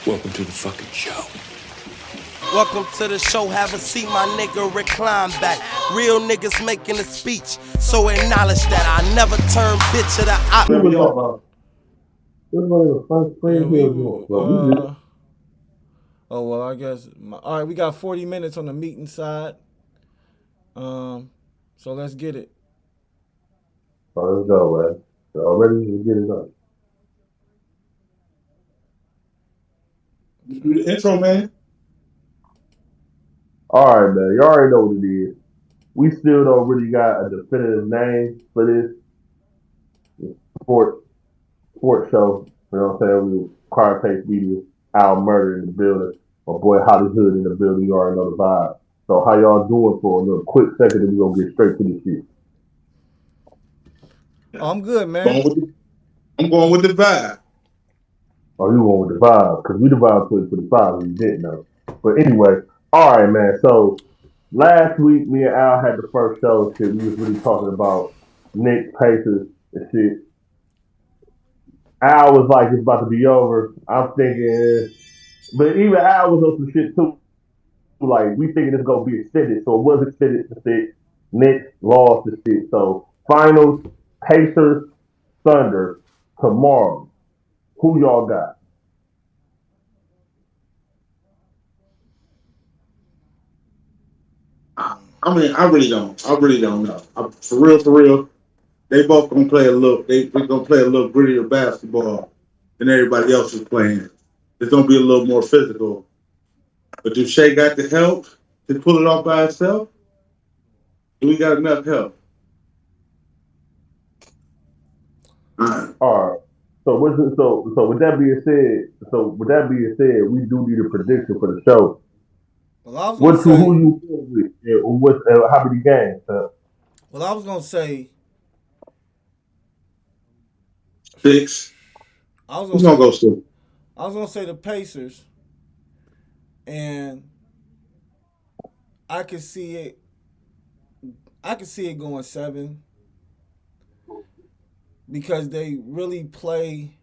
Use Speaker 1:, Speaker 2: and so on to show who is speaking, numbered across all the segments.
Speaker 1: Welcome to the fucking show.
Speaker 2: Welcome to the show, have a seat, my nigga, recline back. Real niggas making a speech, so acknowledge that I never turn bitch of the op.
Speaker 3: This is one of the first friends here doing, bro.
Speaker 4: Oh, well, I guess. All right, we got 40 minutes on the meeting side. So let's get it.
Speaker 3: So let's go, man. So ready to get it done.
Speaker 5: Do the intro, man.
Speaker 3: All right, man. You already know what it is. We still don't really got a definitive name for this sports show. You know what I'm saying? We Quiet Pace Media, Al Murder in the building. My boy Hollywood in the building. You already know the vibe. So how y'all doing for a little quick second, and we're gonna get straight to this shit.
Speaker 4: Oh, I'm good, man.
Speaker 5: I'm going with the vibe.
Speaker 3: Oh, you going with the vibe? Because we the vibe 2025, and you didn't know. But anyway, all right, man. So last week, me and Al had the first show. Shit, we was really talking about Knicks, Pacers, and shit. Al was like, it's about to be over. I'm thinking, but even Al was on some shit too. Like, we thinking it's gonna be extended, so it was extended to 6. Knicks lost to 6. So finals, Pacers, Thunder tomorrow. Who y'all got?
Speaker 5: I mean, I really don't know. For real, they both gonna play a little. They gonna play a little grittier basketball than everybody else is playing. It's gonna be a little more physical. But do Shea got the help to pull it off by himself? Do we got enough help?
Speaker 3: All right. So with that being said, we do need a prediction for the show.
Speaker 4: Well,
Speaker 3: who you feel with? How many games?
Speaker 4: Well, I was gonna say
Speaker 5: 6.
Speaker 4: I was
Speaker 5: Who's gonna go 6?
Speaker 4: I was gonna say the Pacers, and I could see it. I could see it going 7 because they really play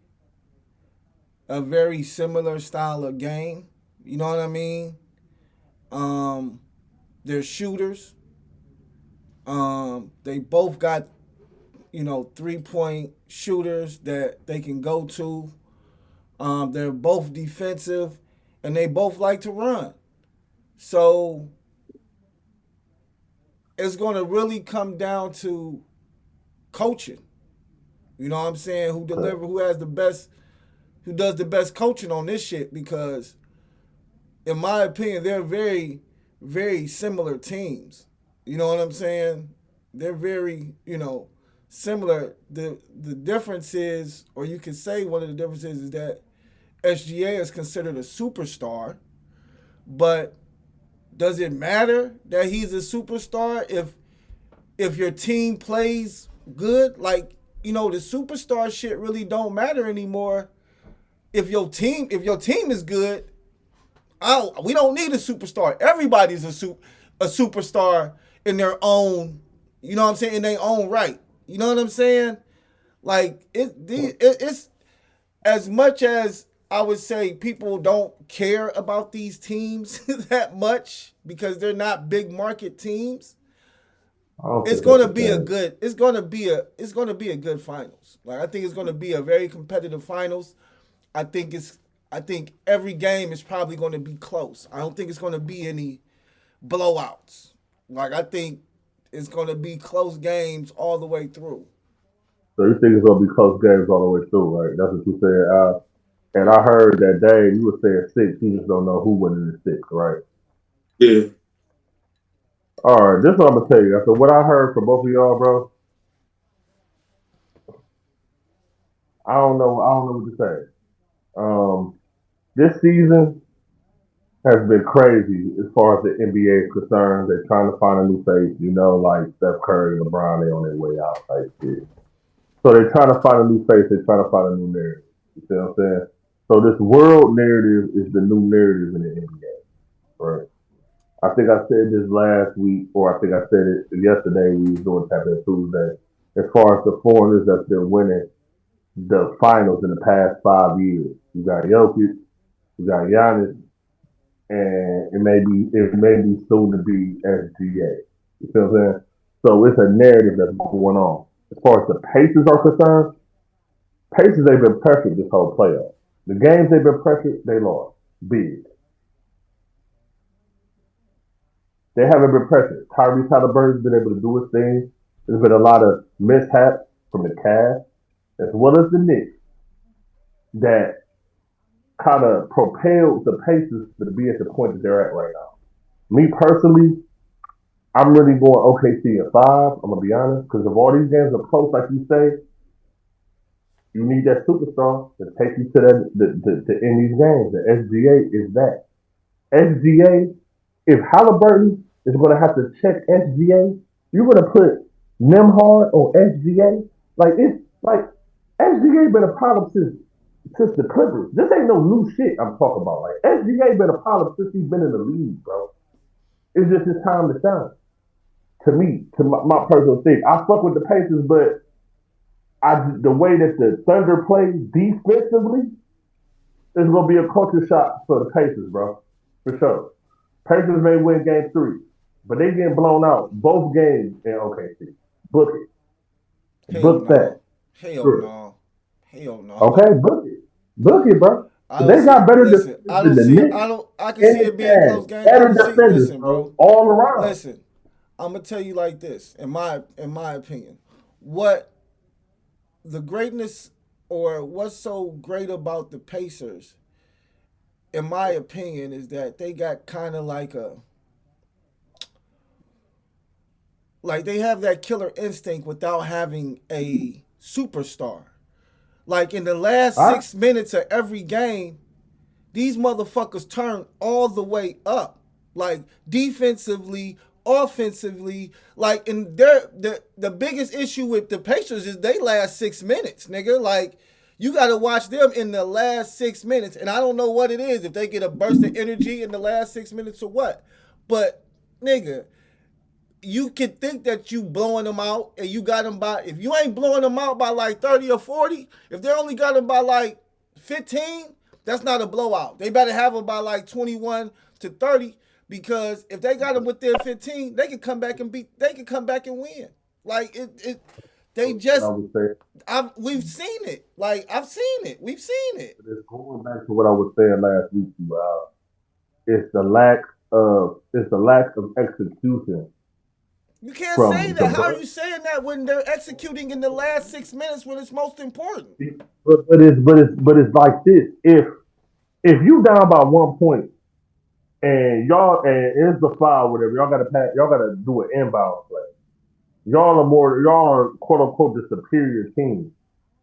Speaker 4: a very similar style of game. You know what I mean? They're shooters. They both got, 3-point shooters that they can go to. They're both defensive, and they both like to run. So it's going to really come down to coaching. You know what I'm saying? Who does the best coaching on this shit? Because in my opinion, they're very, very similar teams. You know what I'm saying? They're very, similar. The difference is, or you can say one of the differences is that SGA is considered a superstar, but does it matter that he's a superstar if your team plays good? Like, the superstar shit really don't matter anymore. If your team is good, we don't need a superstar. Everybody's a superstar in their own, you know what I'm saying, in their own right. You know what I'm saying? Like it's as much as I would say people don't care about these teams that much because they're not big market teams. It's gonna be a good finals. Like, I think it's gonna be a very competitive finals. I think every game is probably gonna be close. I don't think it's gonna be any blowouts. Like, I think it's gonna be close games all the way through.
Speaker 3: So you think it's gonna be close games all the way through, right? That's what you said. And I heard that Dave, you were saying 6. You just don't know who winning the 6, right?
Speaker 5: Yeah.
Speaker 3: All right, this is what I'm gonna tell you. After what I heard from both of y'all, bro, I don't know what to say. This season has been crazy as far as the NBA is concerned. They're trying to find a new face, like Steph Curry and LeBron, they on their way out type shit. So they're trying to find a new face, they're trying to find a new narrative. You see what I'm saying? So this world narrative is the new narrative in the NBA. Right. I think I said this last week, or I think I said it yesterday when we was doing Tap In Tuesday. As far as the foreigners that's been winning the finals in the past 5 years, you got Jokic, You got Giannis, and it may be soon to be SGA. You feel what I'm saying? So it's a narrative that's going on. As far as the Pacers are concerned, Pacers they've been pressured this whole playoff. The games they've been pressured, they lost big. They haven't been pressured. Tyrese Halliburton's been able to do his thing. There's been a lot of mishaps from the Cavs as well as the Knicks that kind of propelled the Pacers to be at the point that they're at right now. Me personally, I'm really going OKC at 5. I'm gonna be honest, because if all these games are close, like you say, you need that superstar to take you to that to end these games. The SGA is that. SGA, if Halliburton is gonna have to check SGA, you're gonna put Nemhard on SGA. Like SGA been a problem since the Clippers. This ain't no new shit I'm talking about. Like SGA been a problem since he's been in the league, bro. It's just his time to shine. To me, to my personal thing, I fuck with the Pacers, but the way that the Thunder play defensively is gonna be a culture shock for the Pacers, bro, for sure. Pacers may win Game 3, but they getting blown out both games in OKC. Book it. Book that.
Speaker 4: Hell no. Hell no.
Speaker 3: Okay, book it. Book it, bro. They got better than the Knicks.
Speaker 4: I can see it being a close game.
Speaker 3: Better defenders, bro. All around.
Speaker 4: Listen, I'm gonna tell you like this, in my opinion, what the greatness or what's so great about the Pacers, in my opinion, is that they got kind of like they have that killer instinct without having a superstar. Like in the last 6 minutes of every game, these motherfuckers turn all the way up. Like defensively, offensively, like in the biggest issue with the Pacers is they last 6 minutes, nigga. Like you gotta watch them in the last 6 minutes. And I don't know what it is, if they get a burst of energy in the last 6 minutes or what. But nigga, you can think that you blowing them out and you got them by, if you ain't blowing them out by like 30 or 40, if they only got them by like 15, that's not a blowout. They better have them by like 21 to 30, because if they got them within 15, they can come back and win. Like we've seen it. Like I've seen it. We've seen it.
Speaker 3: But it's going back to what I was saying last week, it's the lack of execution.
Speaker 4: You can't say that. How are you saying that when they're executing in the last 6 minutes when it's most important?
Speaker 3: But it's like this. If you down by 1 point and it's the foul, whatever, y'all gotta do an inbound play. Y'all are quote unquote the superior team.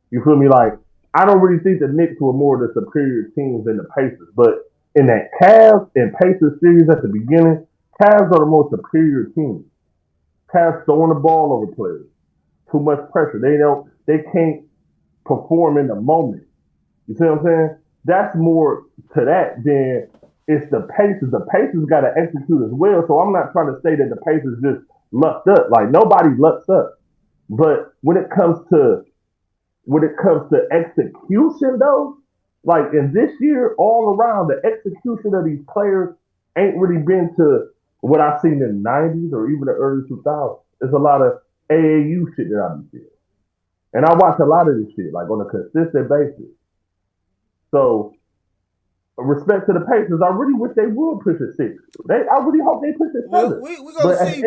Speaker 3: You feel me? Like I don't really think the Knicks were more the superior teams than the Pacers, but in that Cavs and Pacers series at the beginning, Cavs are the most superior team. Cavs throwing the ball over players. Too much pressure. They can't perform in the moment. You see what I'm saying? That's more to that than it's the Pacers. The Pacers got to execute as well. So I'm not trying to say that the Pacers just lucked up. Like nobody lucks up. But when it comes to execution though, like in this year all around, the execution of these players ain't really been to what I've seen in the 90s or even the early 2000s. There's a lot of AAU shit that I be seeing. And I watch a lot of this shit, like on a consistent basis. So, respect to the Pacers, I really wish they would push a 6. I really hope they push a 7.
Speaker 4: We're going to see,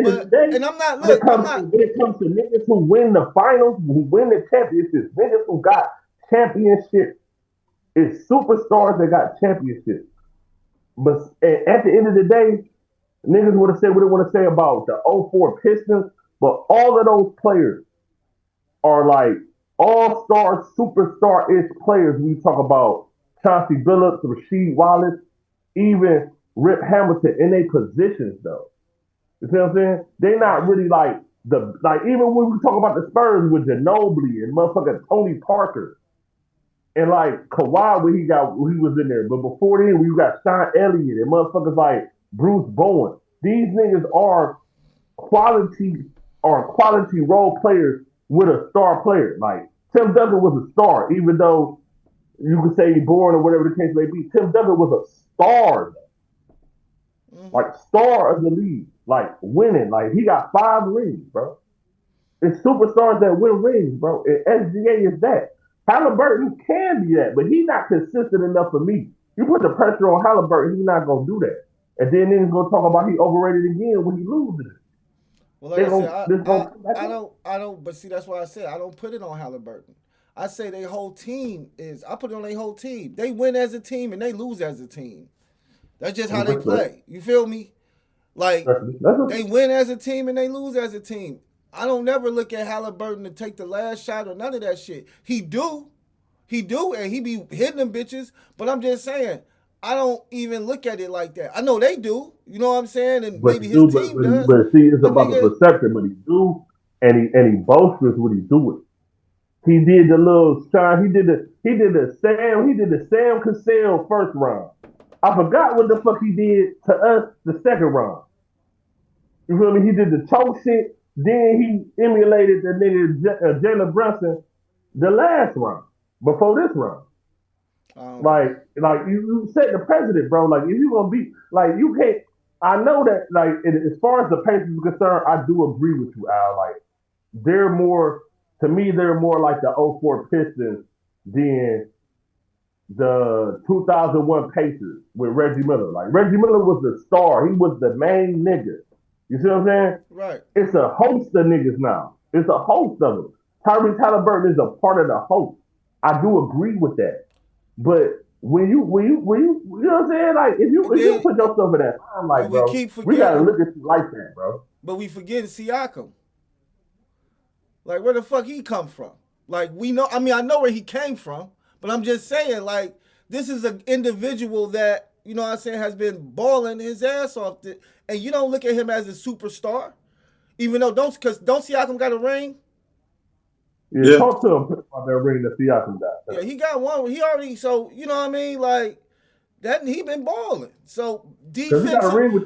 Speaker 4: and I'm not, look,
Speaker 3: when it comes to niggas who win the finals, who win the championships, niggas who got championships, it's superstars that got championships. But at the end of the day, niggas would have said what they want to say about the 04 Pistons, but all of those players are like all-star, superstar-ish players. We talk about Chauncey Billups, Rasheed Wallace, even Rip Hamilton in their positions, though. You see what I'm saying? They not really like even when we talk about the Spurs with Ginobili and motherfucking Tony Parker and like Kawhi when he was in there. But before then, we got Sean Elliott and motherfuckers like Bruce Bowen. These niggas are quality role players with a star player. Like Tim Duncan was a star, even though you could say he's boring or whatever the case may be. Tim Duncan was a star, like star of the league, like winning. Like he got 5 rings, bro. It's superstars that win rings, bro. And SGA is that. Halliburton can be that, but he's not consistent enough for me. You put the pressure on Halliburton, he's not gonna do that. And then he's gonna talk about he overrated again when he loses.
Speaker 4: Well, like I don't. But see, that's why I said I don't put it on Halliburton. I say their whole team is. I put it on their whole team. They win as a team and they lose as a team. That's just how they play. You feel me? Like they win as a team and they lose as a team. I don't never look at Halliburton to take the last shot or none of that shit. He do, and he be hitting them bitches. But I'm just saying, I don't even look at it like that. I know they do. You know what I'm saying? And maybe his team does.
Speaker 3: But see, it's about the perception. But he do, and he boasts what he's doing. He did the little shine. He did the Sam Cassell first round. I forgot what the fuck he did to us the second round. You feel me? He did the choke shit. Then he emulated the nigga Jalen Brunson the last round before this round. Like you set the precedent, bro. Like if you gonna be like you can't. I know that like as far as the Pacers is concerned, I do agree with you, Al. Like they're more to me, they're more like the 04 Pistons than the 2001 Pacers with Reggie Miller. Like Reggie Miller was the star. He was the main nigga. You see what I'm saying?
Speaker 4: Right.
Speaker 3: It's a host of niggas now. It's a host of them. Tyrese Halliburton is a part of the host. I do agree with that. But when you know what I'm saying? Like if you put yourself in that time, like bro, we gotta look at you like that, bro.
Speaker 4: But we forget Siakam. Like where the fuck he come from? Like we know. I mean, I know where he came from, but I'm just saying, like this is an individual that you know what I'm saying has been balling his ass off. And you don't look at him as a superstar, even though don't Siakam got a ring?
Speaker 3: Yeah, talk to him about that ring that Siakam got.
Speaker 4: Yeah, he got one. He already so you know what I mean, like that he been balling. So defensively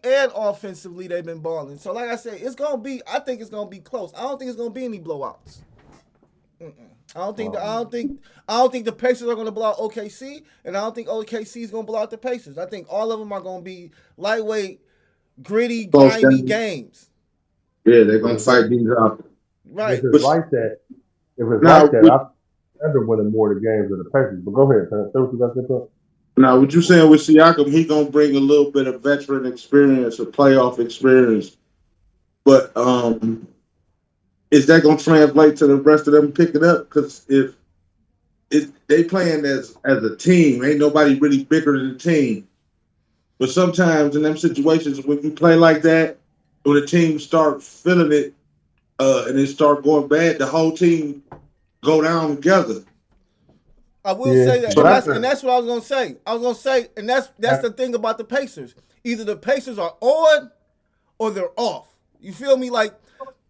Speaker 4: and offensively they've been balling. So like I said, I think it's gonna be close. I don't think it's gonna be any blowouts. I don't think the Pacers are going to blow out OKC, and I don't think OKC is going to blow out the Pacers. I think all of them are going to be lightweight, gritty, grimy games.
Speaker 5: Yeah, they're going to fight these out.
Speaker 4: Right.
Speaker 3: If it's like that, I end up winning more of the games than the Pacers. But go ahead, man.
Speaker 5: Now, what you saying with Siakam, he going to bring a little bit of veteran experience or playoff experience, but is that going to translate to the rest of them picking up? Because if they playing as a team, ain't nobody really bigger than the team. But sometimes in them situations, when you play like that, when the team start feeling it and it start going bad, the whole team go down together.
Speaker 4: I will say that, and that's what I was going to say. And that's the thing about the Pacers. Either the Pacers are on or they're off. You feel me? Like.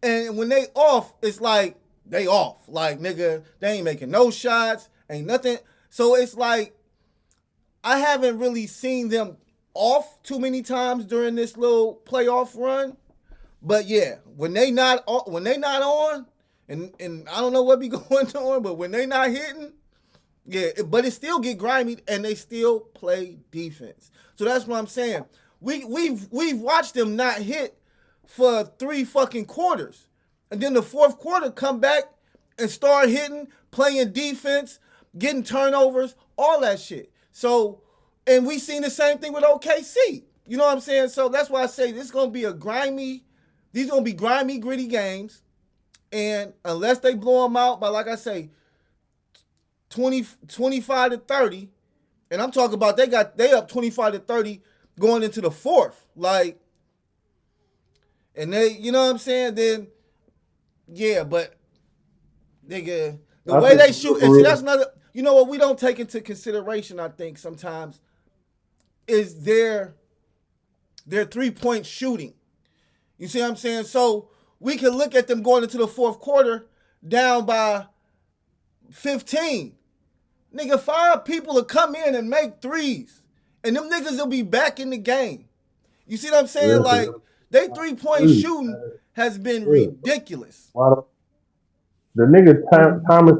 Speaker 4: And when they off, it's like they off. Like, nigga, they ain't making no shots, ain't nothing. So it's like I haven't really seen them off too many times during this little playoff run. But yeah, when they not on, and I don't know what be going on, but when they not hitting, yeah, but it still get grimy and they still play defense. So that's what I'm saying. We've watched them not hit for 3 fucking quarters. And then the fourth quarter come back and start hitting, playing defense, getting turnovers, all that shit. So, and we seen the same thing with OKC. You know what I'm saying? So that's why I say these going to be grimy, gritty games. And unless they blow them out by, like I say, 25 to 30, and I'm talking about they up 25 to 30 going into the fourth. Like, and they, you know what I'm saying? Then, yeah, but nigga, the way they shoot, and see, that's another, you know what we don't take into consideration, I think, sometimes, is their 3-point shooting. You see what I'm saying? So we can look at them going into the fourth quarter down by 15. Nigga, 5 people will come in and make threes, and them niggas will be back in the game. You see what I'm saying? Like, they 3-point shooting has been ridiculous.
Speaker 3: The nigga Thomas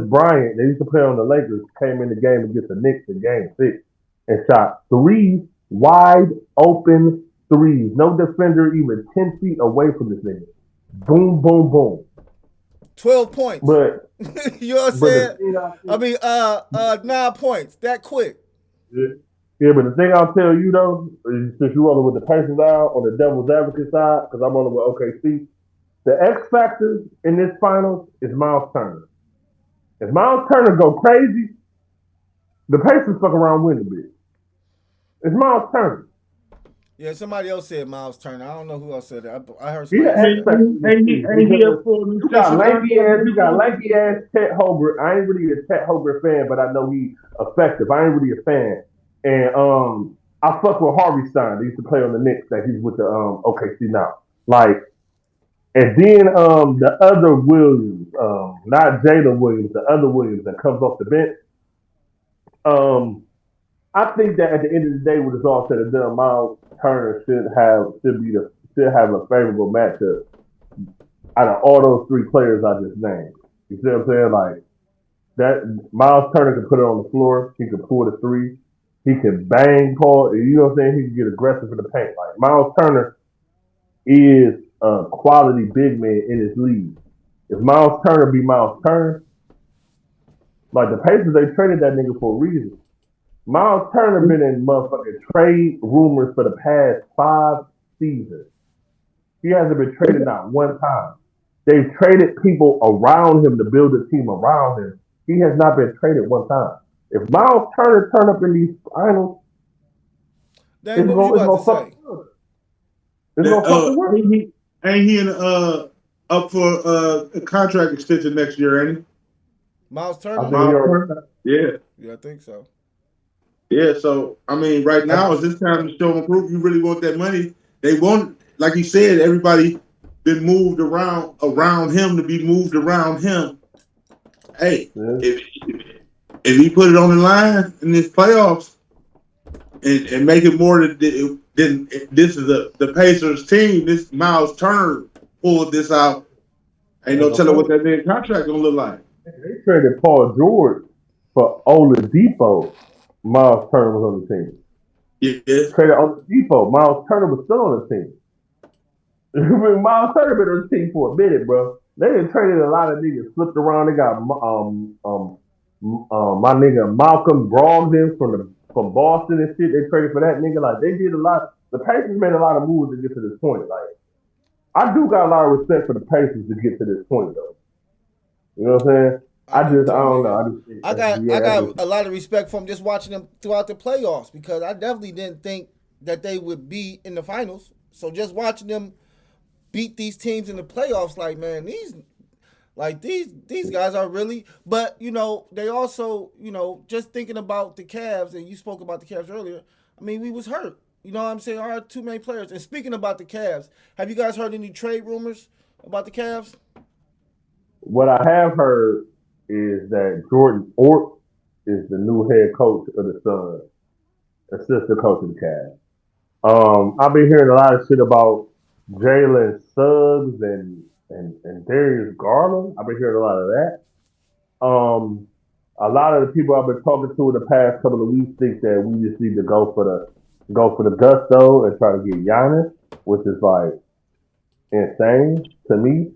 Speaker 3: Bryant, they used to play on the Lakers, came in the game against the Knicks in Game 6 and shot 3 wide open threes. No defender even 10 feet away from this nigga. Boom, boom, boom.
Speaker 4: 12 points.
Speaker 3: But
Speaker 4: you know what I'm saying? I mean, 9 points. That quick.
Speaker 3: Yeah, but the thing I'll tell you though, is since you're rolling with the Pacers out on the devil's advocate side, because I'm rolling with OKC, the X factor in this finals is Miles Turner. If Miles Turner go crazy, the Pacers fuck around win the bit. It's Miles Turner.
Speaker 4: Yeah, somebody else said Miles Turner. I don't know who else said that. I heard somebody
Speaker 3: say that. You got lanky ass Chet Holbert. I ain't really a Chet Holbert fan, but I know he's effective. I ain't really a fan. And I fuck with Harvey Stein. They used to play on the Knicks. That he's with the OKC now. Like, and then the other Williams, not Jalen Williams, the other Williams that comes off the bench. I think that at the end of the day, when it's all said and done, Miles Turner should have a favorable matchup out of all those 3 players I just named. You see what I'm saying? Like that, Miles Turner can put it on the floor. He can pull the 3. He can bang, Paul. You know what I'm saying? He can get aggressive in the paint. Like Miles Turner is a quality big man in his league. If Miles Turner be Miles Turner, like the Pacers, they traded that nigga for a reason. Miles Turner been in motherfucking trade rumors for the past 5 seasons. He hasn't been traded not one time. They've traded people around him to build a team around him. He has not been traded one time. If Miles Turner turn up in these finals,
Speaker 4: it's gonna fuck
Speaker 5: the world. Ain't he up for a contract extension next year, ain't he?
Speaker 4: Miles Turner?
Speaker 5: Yeah.
Speaker 4: Yeah, I think so.
Speaker 5: Yeah, so I mean, right now is this time to show them proof you really want that money. They want, like you said, everybody been moved around him to be moved around him. Hey, if he put it on the line in this playoffs and make it more than this is the Pacers team, this Miles Turner pulled this out. Ain't no telling what that big contract gonna look like.
Speaker 3: They traded Paul George for Oladipo. Miles Turner was on the team.
Speaker 5: Yeah.
Speaker 3: Traded Oladipo. Miles Turner was still on the team. Miles Turner been on the team for a minute, bro. They done traded a lot of niggas, flipped around. They got my nigga Malcolm Brogdon from Boston and shit. They traded for that nigga. Like they did a lot. The Pacers made a lot of moves to get to this point. Like I do got a lot of respect for the Pacers to get to this point, though. You know what I'm saying? I don't know.
Speaker 4: I got a lot of respect for them just watching them throughout the playoffs because I definitely didn't think that they would be in the finals. So just watching them beat these teams in the playoffs, like man, these guys are really. But you know, they also, you know, just thinking about the Cavs, and you spoke about the Cavs earlier. I mean, we was hurt. You know what I'm saying? Our 2 main players. And speaking about the Cavs, have you guys heard any trade rumors about the Cavs?
Speaker 3: What I have heard is that Jordan Ork is the new head coach of the Suns, assistant coach of the Cavs. I've been hearing a lot of shit about Jalen Suggs and Darius Garland. I've been hearing a lot of that. A lot of the people I've been talking to in the past couple of weeks think that we just need to go for the gusto and try to get Giannis, which is like insane to me.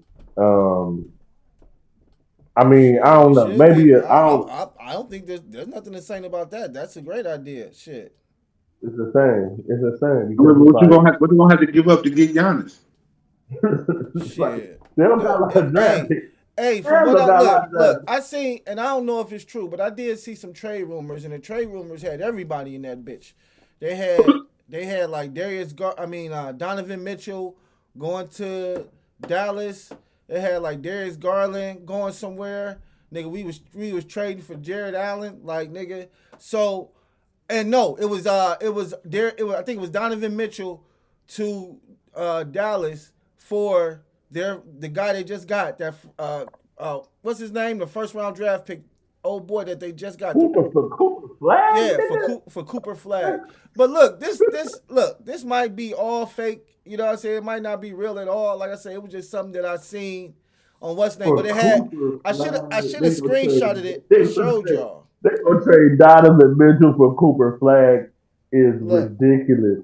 Speaker 3: I mean, I don't know. Maybe
Speaker 4: I don't think there's nothing insane about that. That's a great idea. Shit.
Speaker 3: It's the same.
Speaker 5: What you gonna have to give up to get Giannis?
Speaker 4: Shit.
Speaker 3: They don't got a lot of draft picks.
Speaker 4: Hey, from what look, I seen, and I don't know if it's true, but I did see some trade rumors, and the trade rumors had everybody in that bitch. They had like Donovan Mitchell going to Dallas. They had like Darius Garland going somewhere. Nigga, we was trading for Jared Allen, like nigga. So, and no, I think it was Donovan Mitchell to Dallas for the guy they just got, that what's his name? The first round draft pick, old boy that they just got.
Speaker 3: Cooper Flag?
Speaker 4: Yeah, for Cooper Flag. But look, this might be all fake. You know what I'm saying? It might not be real at all. Like I said, it was just something that I seen on what's name, but it had. I should have screenshotted it and showed y'all.
Speaker 3: They gonna trade Donovan Mitchell for Cooper Flag is ridiculous.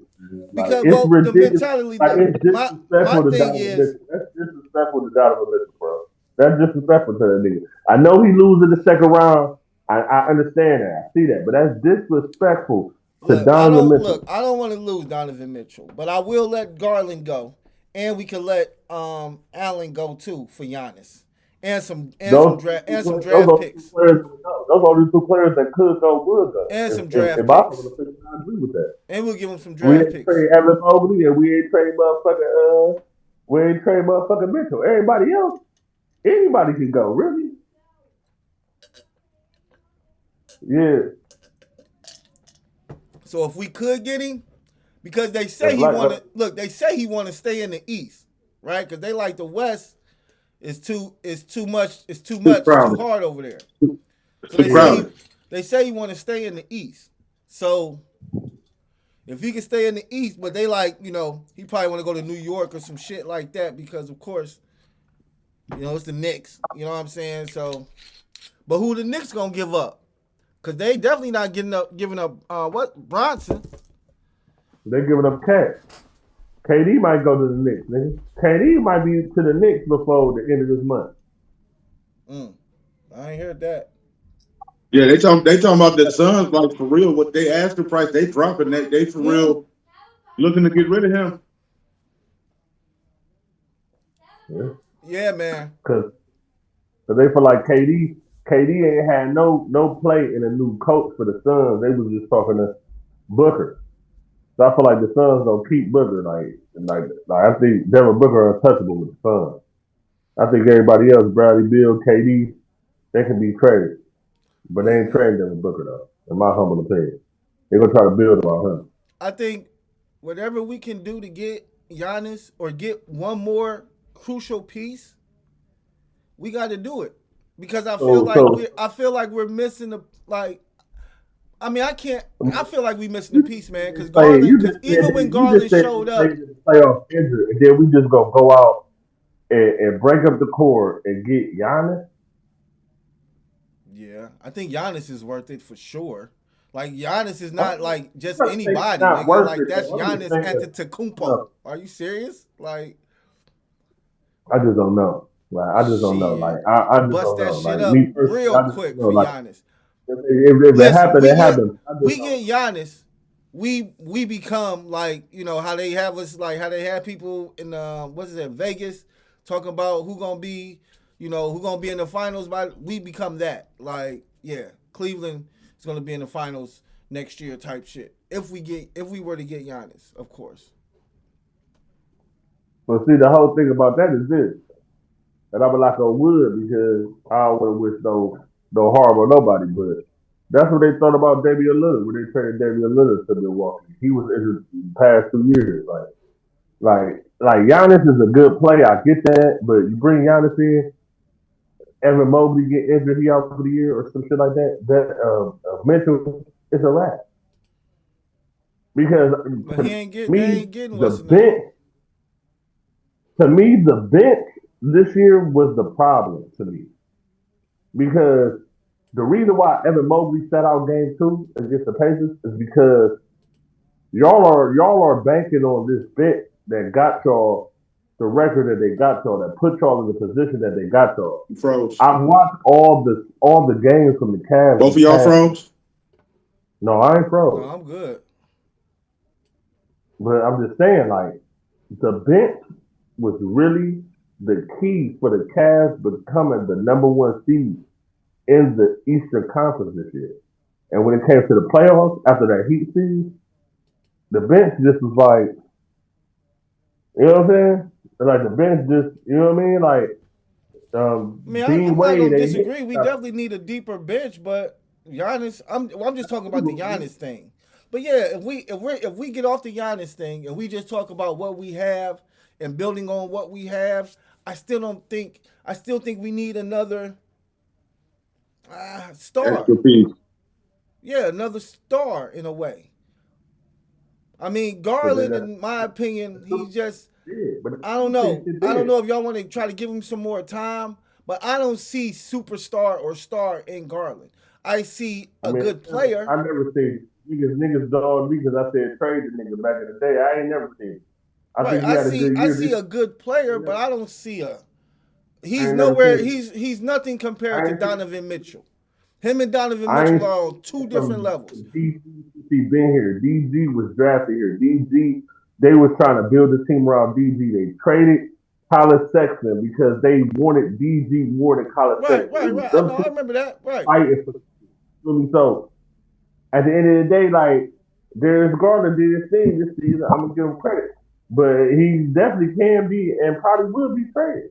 Speaker 4: Because
Speaker 3: it's ridiculous.
Speaker 4: the mentality.
Speaker 3: It's disrespectful
Speaker 4: my
Speaker 3: to
Speaker 4: thing
Speaker 3: Donovan
Speaker 4: is,
Speaker 3: Mitchell. That's disrespectful to Donovan Mitchell, bro. That's disrespectful to that nigga. I know he loses the second round. I understand that. I see that, but that's disrespectful to Donovan Mitchell.
Speaker 4: Look, I don't want to lose Donovan Mitchell, but I will let Garland go, and we can let Allen go too for Giannis. And some draft picks.
Speaker 3: Those are the two players that could go would go.
Speaker 4: And some draft picks.
Speaker 3: I agree with that.
Speaker 4: And we'll give them some draft picks.
Speaker 3: We ain't trade Evan Mobley and we ain't trade motherfucking Mitchell. Everybody else, anybody can go. Really? Yeah.
Speaker 4: So if we could get him, because they say they say he want to stay in the East, right? Because they like the West. It's too much. It's too hard over there. So they say he want to stay in the East. So if he can stay in the East, but they like, he probably want to go to New York or some shit like that because, of course, it's the Knicks. You know what I'm saying? So, but who the Knicks gonna give up? Because they definitely not giving up Bronson.
Speaker 3: They giving up Cat. KD might go to the Knicks, nigga. KD might be to the Knicks before the end of this month.
Speaker 4: I ain't heard that.
Speaker 5: Yeah, they talking about the Suns, like for real. What they asked the price, they dropping that. They for real looking to get rid of him.
Speaker 4: Yeah, man.
Speaker 3: Cause they feel like KD ain't had no play in a new coach for the Suns. They was just talking to Booker. So I feel like the Suns don't keep Booker. Like I think Devin Booker are untouchable with the Suns. I think everybody else, Bradley Beal, KD, they can be traded. But they ain't trading Devin Booker though, in my humble opinion. They're gonna try to build around him.
Speaker 4: I think whatever we can do to get Giannis or get one more crucial piece, we got to do it. Because I feel like we're missing I feel like we missing the piece, man. Because even when Garland showed up,
Speaker 3: playoff injury, and then we just gonna go out and break up the court and get Giannis.
Speaker 4: Yeah, I think Giannis is worth it for sure. Like Giannis is not like just anybody. Like that's Giannis Antetokounmpo. Are you serious? Like,
Speaker 3: I just don't know. Like, I just don't know. Like, I just
Speaker 4: bust
Speaker 3: don't
Speaker 4: that
Speaker 3: know.
Speaker 4: shit
Speaker 3: like,
Speaker 4: up real quick for Giannis.
Speaker 3: If it happens, it happens.
Speaker 4: We get Giannis, we become like, how they have us, like how they have people in Vegas talking about who gonna be in the finals. We become that. Like, yeah, Cleveland is gonna be in the finals next year type shit. If we were to get Giannis, of course.
Speaker 3: But see, the whole thing about that is this. And I would like I would because I don't want to wish no harm on nobody, but that's what they thought about Damian Lillard when they traded Damian Lillard to Milwaukee. He was injured the past 2 years. Like Giannis is a good player. I get that, but you bring Giannis in, Evan Mobley get injured, he out for the year or some shit like that. That Mitchell is a wrap. Because
Speaker 4: but he ain't getting what's
Speaker 3: the bench. To me, the bench this year was the problem to me. Because the reason why Evan Mobley sat out game 2 against the Pacers is because y'all are banking on this bench that got y'all the record that they got y'all, that put y'all in the position that they got y'all.
Speaker 5: Froze.
Speaker 3: I've watched all the games from the Cavs.
Speaker 5: Both of y'all froze?
Speaker 3: No, I ain't froze.
Speaker 4: No, I'm good.
Speaker 3: But I'm just saying, like, the bench was really the key for the Cavs becoming the number 1 seed in the Eastern Conference this year. And when it came to the playoffs, after that Heat series, the bench just was like, you know what I'm saying? Like, the bench just, you know what I mean? Like,
Speaker 4: I'm not going to disagree. We definitely need a deeper bench, but Giannis, I'm just talking about the Giannis thing. But yeah, if we get off the Giannis thing and we just talk about what we have and building on what we have, I still think we need another star. Yeah, another star in a way. I mean, Garland, in my opinion,
Speaker 3: But
Speaker 4: I don't know. I don't know if y'all want to try to give him some more time, but I don't see superstar or star in Garland. I see a good player.
Speaker 3: I never seen niggas dog me because I said trade the nigga back in the day. I ain't never seen it. I think he had a good year.
Speaker 4: I see a good player, but I don't see a. He's nowhere. He's nothing compared to Donovan Mitchell. Him and Donovan Mitchell are on two different levels.
Speaker 3: DG been here. DG was drafted here. DG, they was trying to build a team around DG. They traded Colin Sexton because they wanted DG more than Colin Sexton.
Speaker 4: Right. I remember that. Right.
Speaker 3: So at the end of the day, like Darius Garland did his thing this season. I'm gonna give him credit, but he definitely can be and probably will be traded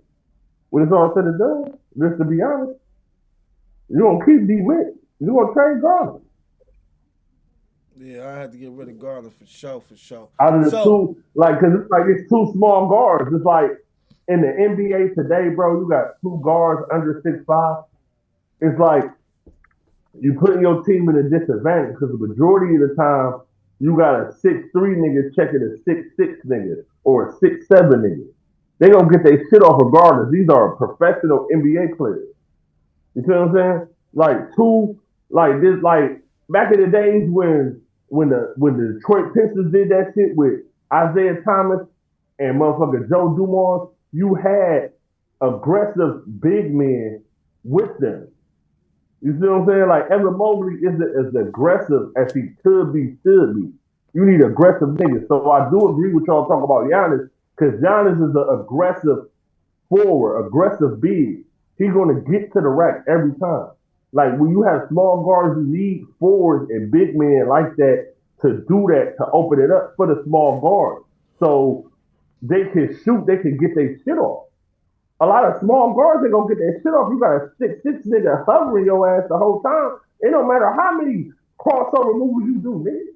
Speaker 3: when it's all said and done. Just to be honest, you gonna keep D Witt. You gonna trade Garland.
Speaker 4: Yeah, I had to get rid of Garland for sure.
Speaker 3: Out of the two, because it's two small guards. It's like in the NBA today, bro, you got two guards under 6'5". It's like you putting your team in a disadvantage because the majority of the time you got a 6'3" nigga checking a 6'6" nigga or a 6'7" nigga. They gonna get their shit off regardless. These are professional NBA players. You feel what I'm saying? Back in the days when the Detroit Pistons did that shit with Isaiah Thomas and motherfucker Joe Dumars, you had aggressive big men with them. You see what I'm saying? Like Evan Mobley isn't as aggressive as he should be. You need aggressive niggas. So I do agree with y'all talking about Giannis, because Giannis is an aggressive forward, aggressive big. He's gonna get to the rack every time. Like when you have small guards, you need forwards and big men like that to do that, to open it up for the small guards. So they can shoot, they can get their shit off. A lot of small guards, they gonna get their shit off. You got a 6'6" nigga hovering your ass the whole time. It don't matter how many crossover moves you do, nigga.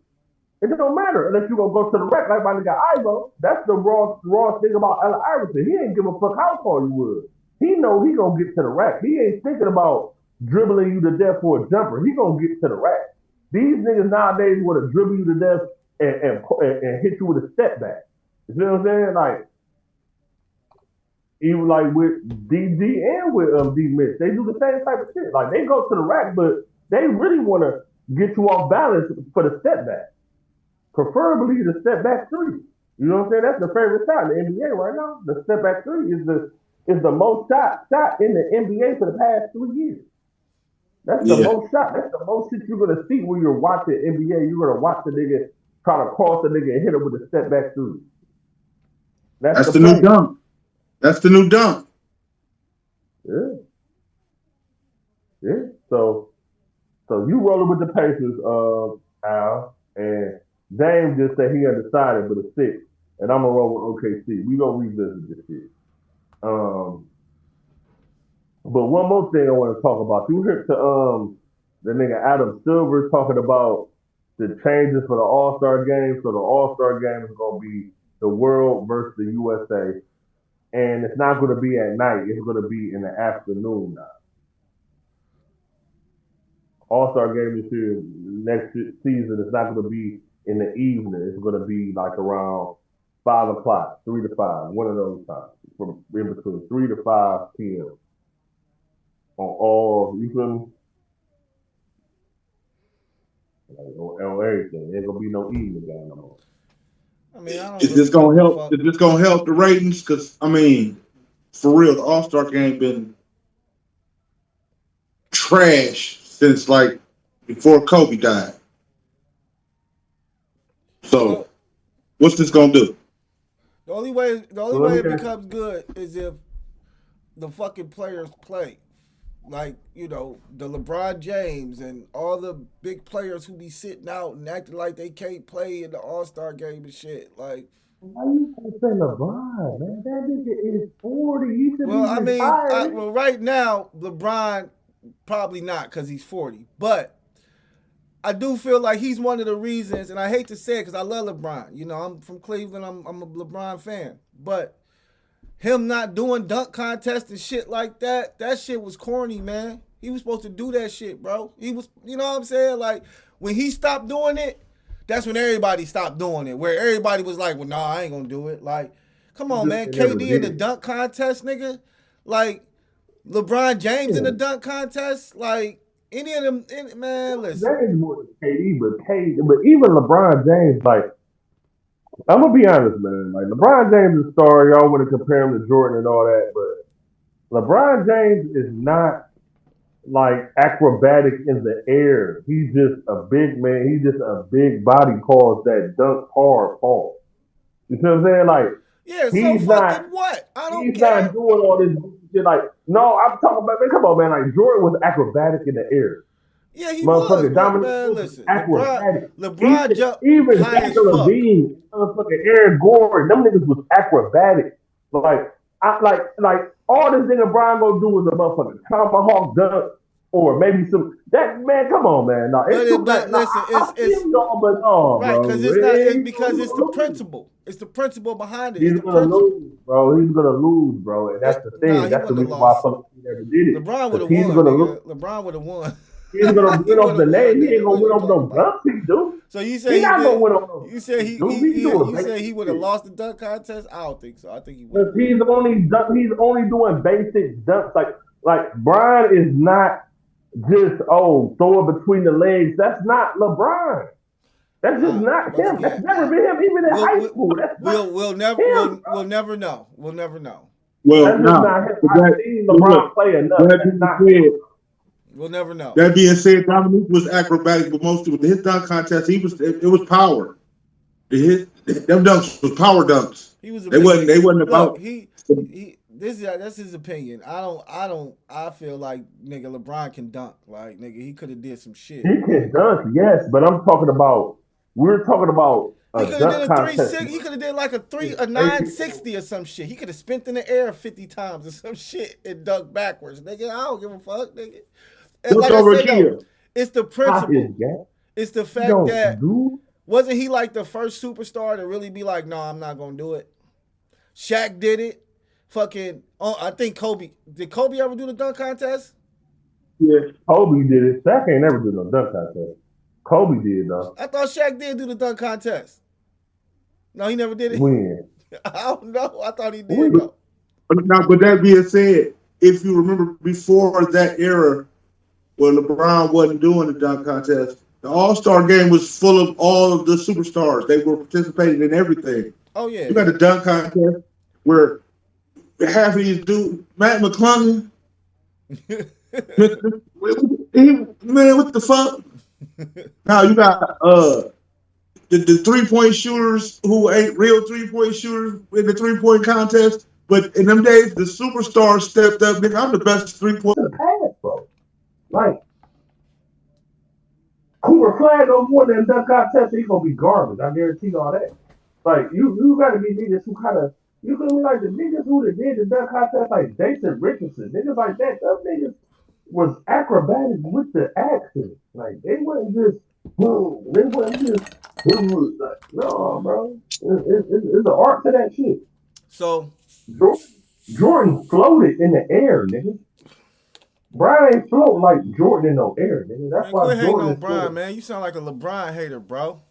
Speaker 3: It don't matter unless you gonna go to the rack like my nigga Ivo. That's the raw thing about Allen Iverson. He ain't give a fuck how far you would. He know he gonna get to the rack. He ain't thinking about dribbling you to death for a jumper. He gonna get to the rack. These niggas nowadays want to dribble you to death and hit you with a step back. You know what I'm saying? Like even like with DG and with D Mitch, they do the same type of shit. Like they go to the rack, but they really want to get you off balance for the step back. Preferably the step back three. You know what I'm saying? That's the favorite shot in the NBA right now. The step back three is the most shot in the NBA for the past 3 years. That's the most shot. That's the most shit you're gonna see when you're watching NBA. You're gonna watch the nigga try to cross the nigga and hit him with a step back three.
Speaker 5: That's the new dunk. That's the new dunk.
Speaker 3: Yeah. So you rolling with the Pacers, Al, and Dame just said he undecided but a 6, and I'm gonna roll with OKC. We gonna revisit this shit. But one more thing I want to talk about. You heard the nigga Adam Silver talking about the changes for the All-Star game. So the All-Star game is gonna be the world versus the USA. And it's not gonna be at night, it's gonna be in the afternoon now. All-Star game this year, next season, it's not gonna be in the evening. It's gonna be like around 5 o'clock, 3 to 5, one of those times. From in between 3 to 5 p.m. on all, you feel me? Like, on everything. There ain't gonna be no evening game no more.
Speaker 4: I mean, I don't
Speaker 5: is this gonna help? Is this gonna help the ratings? Because I mean, for real, the All-Star game been trash since like before Kobe died. So, what's this gonna do?
Speaker 4: The only way it becomes good is if the fucking players play. Like, you know, the LeBron James and all the big players who be sitting out and acting like they can't play in the All-Star game and shit. Like,
Speaker 3: why you gonna say LeBron, man? That nigga is 40. He should
Speaker 4: well,
Speaker 3: be retired.
Speaker 4: right now, LeBron probably not because he's 40. But I do feel like he's one of the reasons, and I hate to say it because I love LeBron. You know, I'm from Cleveland. I'm a LeBron fan. But him not doing dunk contests and shit like that shit was corny, man. He was supposed to do that shit, bro. He was, you know what I'm saying? Like, when he stopped doing it, that's when everybody stopped doing it. Where everybody was like, well, nah, I ain't gonna do it. Like, Come on, man. KD in the dunk contest, nigga. Like LeBron James in the dunk contest. Like any of them, man. Listen.
Speaker 3: James more than KD, but even LeBron James, like I'm gonna be honest, man. Like LeBron James is a star. Y'all want to compare him to Jordan and all that, but LeBron James is not like acrobatic in the air. He's just a big man. He's just a big body calls that dunk hard fall. You see what I'm saying? Like,
Speaker 4: yeah,
Speaker 3: he's
Speaker 4: so
Speaker 3: not,
Speaker 4: fucking what? I don't
Speaker 3: he's
Speaker 4: care.
Speaker 3: not doing all this shit. Like, no, I'm talking about, man, come on, man. Like, Jordan was acrobatic in the air.
Speaker 4: Yeah, he was. Man, listen, LeBron
Speaker 3: even
Speaker 4: high as
Speaker 3: Zach
Speaker 4: fuck.
Speaker 3: Levine, motherfucking Aaron Gordon, them niggas was acrobatic. Like all this nigga Brian gonna do is a motherfucking tomahawk dunk or maybe some that man. Come on, man. No,
Speaker 4: but listen, it's right because it's not. It's because it's the principle. It's the principle behind it.
Speaker 3: He's gonna lose, bro. He's gonna lose, bro, and that's the thing. That's the reason why some never did it.
Speaker 4: LeBron would have won. LeBron would have won.
Speaker 3: He's gonna win off the name. He ain't gonna win off no dunks, he do.
Speaker 4: So you say
Speaker 3: he not gonna win off no.
Speaker 4: You said he would have lost the dunk contest. I don't think so. I think he would.
Speaker 3: He's only doing basic dunks. Like Brian is not just throw it between the legs. That's not LeBron. That's just not him. That's never been him, even in high school.
Speaker 4: We'll never know. We'll never know.
Speaker 5: Well,
Speaker 3: that's just not him. I've seen LeBron play enough. That's not him.
Speaker 4: We'll never know.
Speaker 5: That being said, Dominique was acrobatic, but most of his dunk contest, it was power. Them dunks was power dunks. They wasn't about.
Speaker 4: That's his opinion. I feel like nigga LeBron can dunk. Like nigga, he could have did some shit.
Speaker 3: He can dunk, yes, but we're talking about
Speaker 4: he could have did a 360. He could have did like a 960 or some shit. He could have spent in the air 50 times or some shit and dunked backwards. Nigga, I don't give a fuck, nigga. Like I said, it's the principle. It's the fact that wasn't he like the first superstar to really be like, no, I'm not gonna do it. Shaq did it. Fucking, I think Kobe. Did Kobe ever do the dunk contest?
Speaker 3: Yeah, Kobe did it. Shaq ain't never do no dunk contest. Kobe did though.
Speaker 4: I thought Shaq did do the dunk contest. No, he never did it.
Speaker 3: When?
Speaker 4: I don't know. I thought he did though.
Speaker 5: Now, but that being said, if you remember before that era, where LeBron wasn't doing the dunk contest, the All-Star game was full of all of the superstars. They were participating in everything.
Speaker 4: Oh yeah.
Speaker 5: You got a dunk contest where half of these dudes, Matt McClung, man, what the fuck? Now you got the 3-point shooters who ain't real 3-point shooters in the 3-point contest, but in them days the superstars stepped up. Nigga, I'm the best 3-point.
Speaker 3: Bro. Like Cooper Flag don't win that dunk contest, he's gonna be garbage. I guarantee you all that. Like you gotta be niggas who kind of you can be like the niggas who did the dunk contest, like Jason Richardson, niggas like that. Those niggas was acrobatic with the accent. Like they wasn't just like, no, bro. It's an art to that shit.
Speaker 4: So
Speaker 3: Jordan floated in the air, nigga. Brian ain't floating like Jordan in no air, nigga. That's why
Speaker 4: quit
Speaker 3: Jordan
Speaker 4: hating on Brian, man. You sound like a LeBron hater, bro.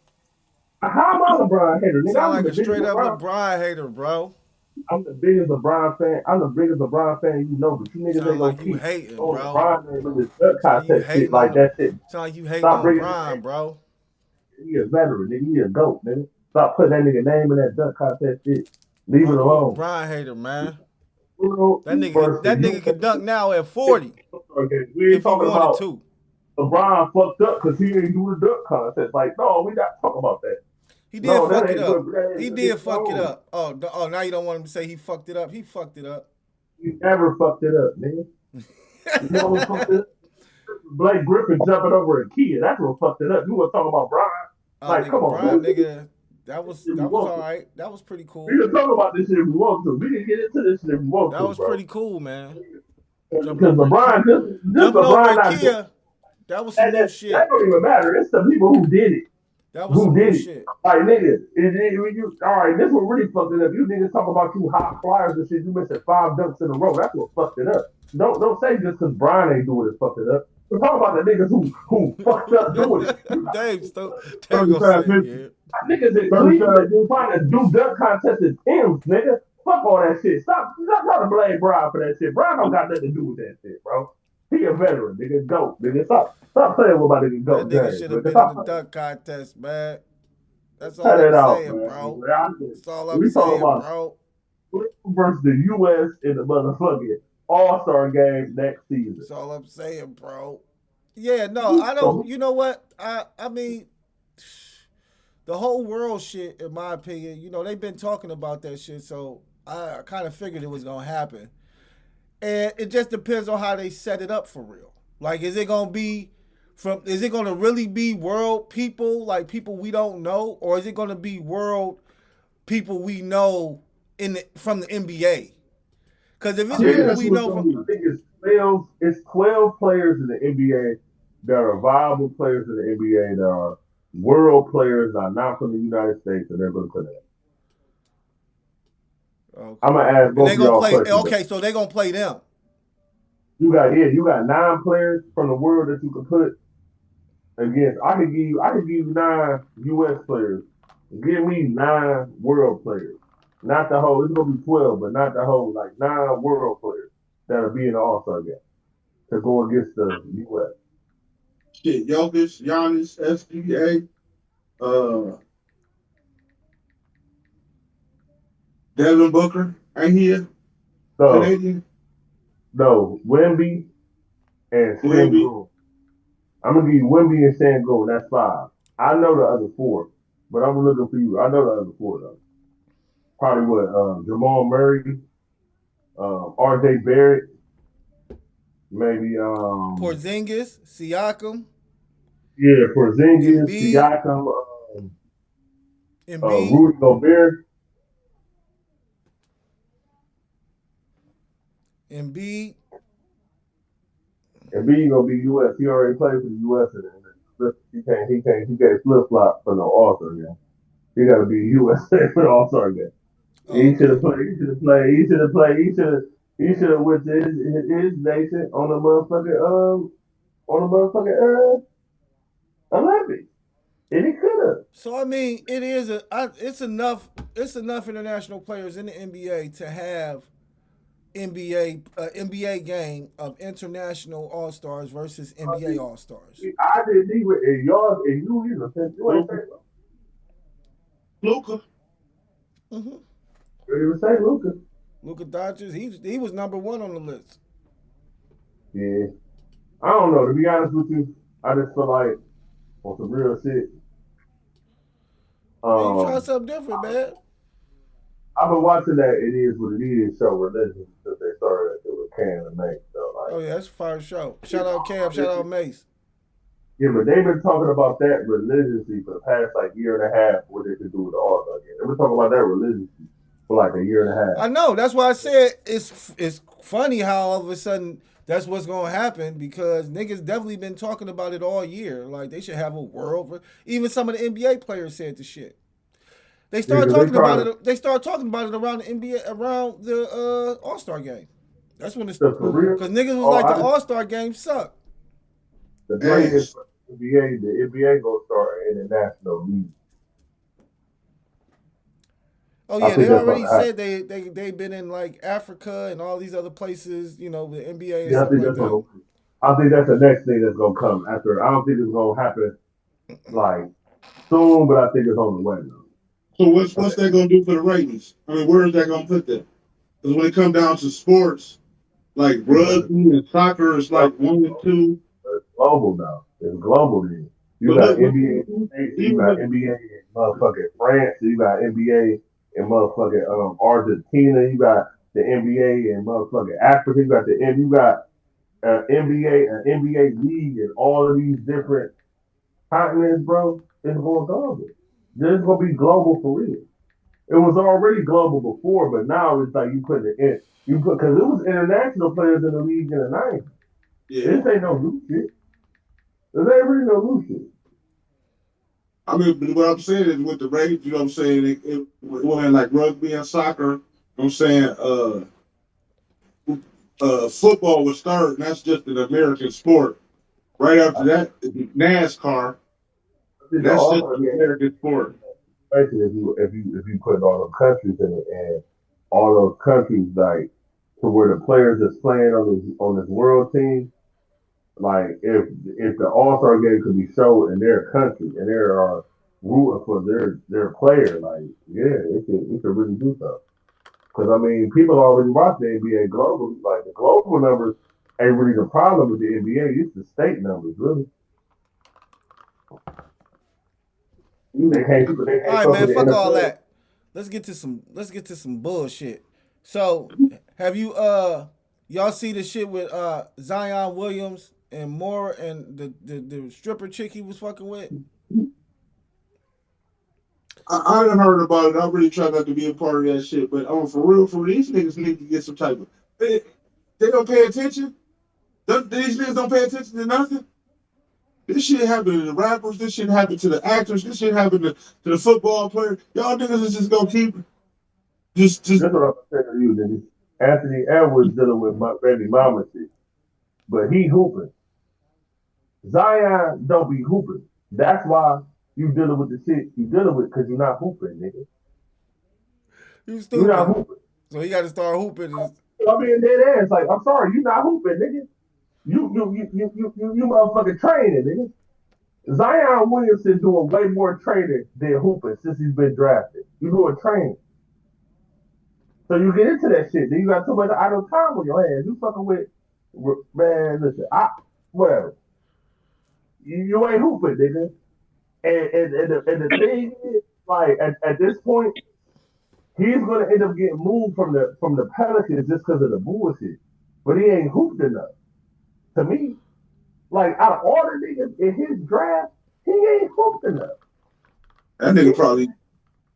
Speaker 3: How am I a LeBron hater, nigga?
Speaker 4: You sound like a straight up LeBron hater, bro.
Speaker 3: I'm the biggest LeBron fan. I'm the biggest LeBron fan you know, but you niggas ain't
Speaker 4: like
Speaker 3: gonna
Speaker 4: you
Speaker 3: keep
Speaker 4: hating,
Speaker 3: on
Speaker 4: bro.
Speaker 3: LeBron and this dunk contest shit like that shit.
Speaker 4: Sound like you hating on LeBron, bro.
Speaker 3: He a veteran, nigga. He a GOAT, nigga. Stop putting that nigga name in that dunk contest shit. Leave it alone.
Speaker 4: LeBron hater, man. That nigga can dunk now at 40.
Speaker 3: Okay, we ain't talking about LeBron fucked up because he didn't do the dunk contest. Like, no, we not talking about that.
Speaker 4: He did fuck it up. He did fuck it up. Oh, now you don't want him to say he fucked it up. He fucked it up.
Speaker 3: He never fucked it up, nigga. You know what fucked it up? Blake Griffin jumping over a kid. That's what fucked it up. You want to talk about Brian? Like,
Speaker 4: nigga,
Speaker 3: come on,
Speaker 4: Brian,
Speaker 3: man.
Speaker 4: nigga. That was all right. That was pretty cool.
Speaker 3: We can talk about this shit if we want to. We can get into this shit if we want to.
Speaker 4: That was pretty cool, man.
Speaker 3: Because LeBron, just LeBron, not
Speaker 4: that was some new shit.
Speaker 3: That don't even matter. It's the people who did it.
Speaker 4: That was some new shit.
Speaker 3: Like, niggas, all right, this one really fucked it up. You niggas talk about you hot flyers and shit. You missing 5 dunks in a row. That's what fucked it up. Don't say just because Brian ain't doing it fucked it up. We're talking about the niggas who fucked up doing it.
Speaker 4: Dave gonna say,
Speaker 3: niggas in Cleveland trying to do dunk contests in Tim's, nigga. Fuck all that shit. Stop trying to blame Brian for that shit. Brian don't got nothing to do with that shit, bro. He a veteran, nigga. Go, nigga. Stop playing with my nigga. Go,
Speaker 4: That nigga
Speaker 3: James.
Speaker 4: should have been
Speaker 3: Stop
Speaker 4: in the dunk contest, man. That's
Speaker 3: cut
Speaker 4: all
Speaker 3: it
Speaker 4: I'm
Speaker 3: out,
Speaker 4: saying,
Speaker 3: man.
Speaker 4: bro. That's all I'm
Speaker 3: We talking
Speaker 4: saying,
Speaker 3: about
Speaker 4: bro.
Speaker 3: versus the U.S. in the motherfucking All-Star game next season.
Speaker 4: That's all I'm saying, bro. Yeah, no, I don't. You know what? I mean, the whole world shit, in my opinion, you know, they've been talking about that shit, so I kind of figured it was gonna happen. And it just depends on how they set it up for real. Like, is it gonna be is it gonna really be world people, like people we don't know, or is it gonna be world people we know from the NBA? Because if it's people we know from,
Speaker 3: I think it's 12 players in the NBA that are viable players in the NBA that are world players that are not from the United States, and they're going to play that.
Speaker 4: okay.
Speaker 3: I'm gonna ask both of y'all questions.
Speaker 4: Okay, so they're gonna play them.
Speaker 3: You got 9 players from the world that you can put against. I could give you 9 U.S. players. Give me 9 world players. Not the whole. It's gonna be 12, but not the whole. Like 9 world players that'll be in the All-Star game to go against the U.S.
Speaker 5: Shit, Jokic, Giannis, SGA, Devin Booker, ain't here. Canadian.
Speaker 3: No, Wemby and Sengun. I'm gonna give you Wemby and Sengun. That's 5. I know the other 4, but I'm looking for you. I know the other 4 though. Probably what? Jamal Murray, R.J. Barrett, maybe
Speaker 4: Porzingis, Siakam.
Speaker 3: Yeah, Porzingis, Siakam, Rudy Gobert.
Speaker 4: Embiid
Speaker 3: gonna be U.S. He already played for the U.S. He can't flip flop for no All-Star game. He got to be U.S. for the All-Star game. He should have played. He should have went to his nation on the motherfucking Olympics, and he could have.
Speaker 4: So I mean, it's enough international players in the NBA to have NBA game of international All Stars versus NBA All Stars.
Speaker 3: I didn't even and you either since you ain't say
Speaker 5: Luka.
Speaker 4: Mm-hmm.
Speaker 3: You even say Luka.
Speaker 4: Luka Doncic, he was number 1 on the list.
Speaker 3: Yeah, I don't know. To be honest with you, I just feel like on some real shit.
Speaker 4: You try something different, man.
Speaker 3: I've been watching that It Is What It Is show religion since they started it with Cam and Mace. So
Speaker 4: oh yeah, that's a fire show. Shout out Cam, shout out Mace.
Speaker 3: Yeah, but they've been talking about that religiously for the past year and a half. What they could do with the All-Star game. They've been talking about that religiously for a year and a half.
Speaker 4: I know. That's why I said it's funny how all of a sudden that's what's gonna happen, because niggas definitely been talking about it all year. Like they should have a world. Even some of the NBA players said the shit. They started talking about it. They started talking about it around the NBA, around the All-Star game. That's when it's because niggas was the All-Star game sucked.
Speaker 3: The greatest NBA, the NBA gonna start an international league.
Speaker 4: Oh yeah, they already said they've been in Africa and all these other places, you know, with NBA and stuff like that.
Speaker 3: I think that's the next thing that's gonna come after. I don't think it's gonna happen soon, but I think it's on the way now.
Speaker 5: So what's that gonna do for the ratings? I mean, where is that gonna put them? Because when it comes down to sports, like rugby and soccer, it's 1 and 2.
Speaker 3: It's global now. It's global then. You got NBA in motherfucking France. You got NBA in motherfucking Argentina. You got the NBA in motherfucking Africa. You got an NBA league in all of these different continents, bro. It's going global. This is gonna be global for real. It was already global before, but now it's you put it in. Because it was international players in the league in the 90s.
Speaker 5: Yeah.
Speaker 3: This ain't no new shit. This ain't really no new shit.
Speaker 5: I mean, what I'm saying is with the ratings, you know what I'm saying? It went rugby and soccer. You know what I'm saying? Football was third, and that's just an American sport. Right after that, NASCAR. That's just an American sport.
Speaker 3: Especially if you put all the countries in it, and all those countries, like to where the players that's playing on this world team, like if the All Star game could be shown in their country and they are rooting for their player, like yeah, it could really do something. Because I mean, people already watch the NBA global. Like the global numbers ain't really the problem with the NBA. It's the state numbers, really. They can't
Speaker 4: All
Speaker 3: fuck
Speaker 4: right, man.
Speaker 3: with the
Speaker 4: Fuck all
Speaker 3: NFL.
Speaker 4: that. Let's get to some bullshit. So, have you y'all see the shit with Zion Williams and Moore and the stripper chick he was fucking with?
Speaker 5: I haven't heard about it. I really try not to be a part of that shit. But for real, these niggas need to get some type of. They don't pay attention. These niggas don't pay attention to nothing. This shit happened to the rappers. This shit happened to the actors. This shit happened to the football players. Y'all niggas is just gonna keep just.
Speaker 3: That's what I'm saying to you, niggas. Anthony Edwards dealing with my baby mama shit, but he hooping. Zion don't be hooping. That's why you dealing with the shit you dealing with because you're not hooping, nigga.
Speaker 4: You
Speaker 3: You're not
Speaker 4: stupid.
Speaker 3: hooping.
Speaker 4: So he got to start hooping.
Speaker 3: I mean, dead ass. Like, I'm sorry, you're not hooping, nigga. You motherfucking training, nigga. Zion Williamson doing way more training than hooping since he's been drafted. You doing training. So you get into that shit. Then you got too much idle time on your hands. You fucking with, man, listen, whatever. You ain't hooping, nigga. And the thing is, like, at this point, he's gonna end up getting moved from the Pelicans just because of the bullshit. But he ain't hooped enough. To me, like out of all the niggas in his draft, he ain't hooped enough.
Speaker 5: That nigga probably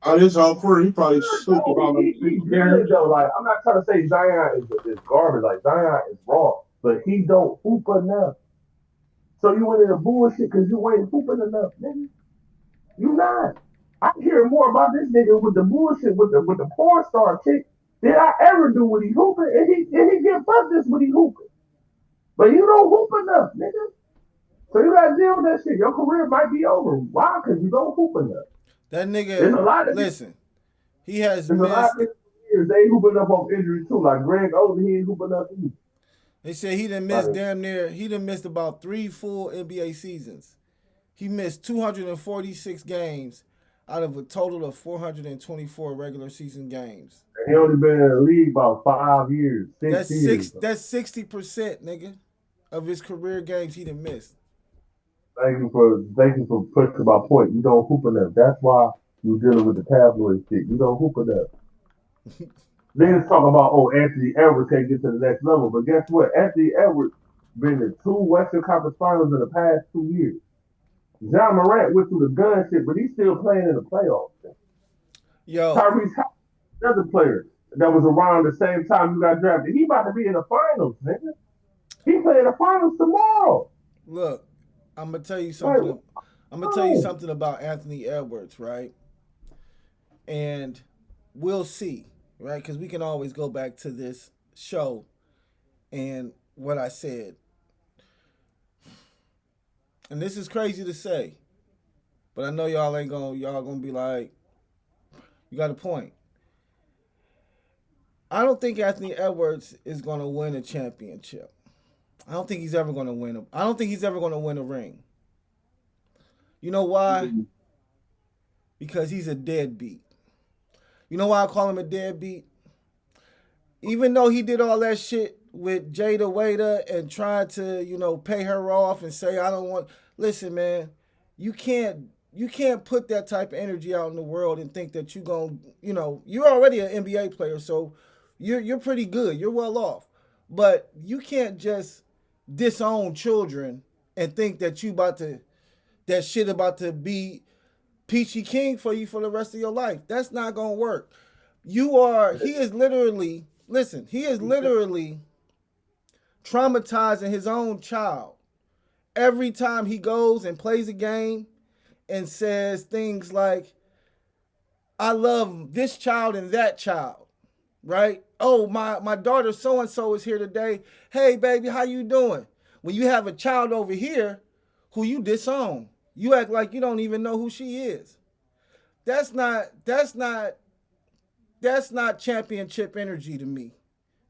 Speaker 5: out his whole career, he probably slept about
Speaker 3: He good though. Like I'm not trying to say Zion is garbage. Like Zion is raw, but he don't hoop enough. So you went into bullshit because you ain't hooping enough, nigga. You not. I hear more about this nigga with the bullshit with the porn star chick than I ever do when he hooping, and he get fucked this when he hooping. But you don't hoop enough, nigga. So you gotta deal with that shit. Your career might be over. Why? Because you don't hoop enough.
Speaker 4: That nigga,
Speaker 3: There's a lot of
Speaker 4: listen, he has
Speaker 3: there's a lot
Speaker 4: missed.
Speaker 3: of years they hooping up on injury too. Like Greg Oden, he ain't hooping up either.
Speaker 4: They said he done missed damn near. He done missed about 3 full NBA seasons. He missed 246 games out of a total of 424 regular season games.
Speaker 3: And he only been in the league about 5 years, 6 years.
Speaker 4: That's 60%, nigga, of his career games he done missed.
Speaker 3: Thank you for pushing my point. You don't hoop enough. That's why you dealing with the tabloid shit. You don't hoop enough. Niggas talk about Anthony Edwards can't get to the next level, but guess what? Anthony Edwards been to 2 Western Conference Finals in the past 2 years. John Morant went through the gun shit, but he's still playing in the playoffs.
Speaker 4: Yo,
Speaker 3: Tyrese Halliburton, another player that was around the same time you got drafted. He about to be in the finals, nigga. He playing the finals tomorrow.
Speaker 4: Look, I'm gonna tell you something. I'm gonna tell you something about Anthony Edwards, right? And we'll see, right? Because we can always go back to this show and what I said. And this is crazy to say, but I know y'all gonna be like, you got a point. I don't think Anthony Edwards is gonna win a championship. I don't think he's ever gonna win a ring. You know why? Because he's a deadbeat. You know why I call him a deadbeat? Even though he did all that shit with Jada Waiter and tried to, pay her off and say, I don't want. Listen, man, you can't put that type of energy out in the world and think that you're you're already an NBA player, so you're pretty good. You're well off. But you can't just disown children and think that that shit about to be peachy king for you for the rest of your life. That's not gonna work. He is literally traumatizing his own child every time he goes and plays a game and says things like, I love this child and that child, right? Oh, my daughter so-and-so is here today. Hey, baby, how you doing? When you have a child over here who you disown, you act like you don't even know who she is. That's not that's not championship energy to me.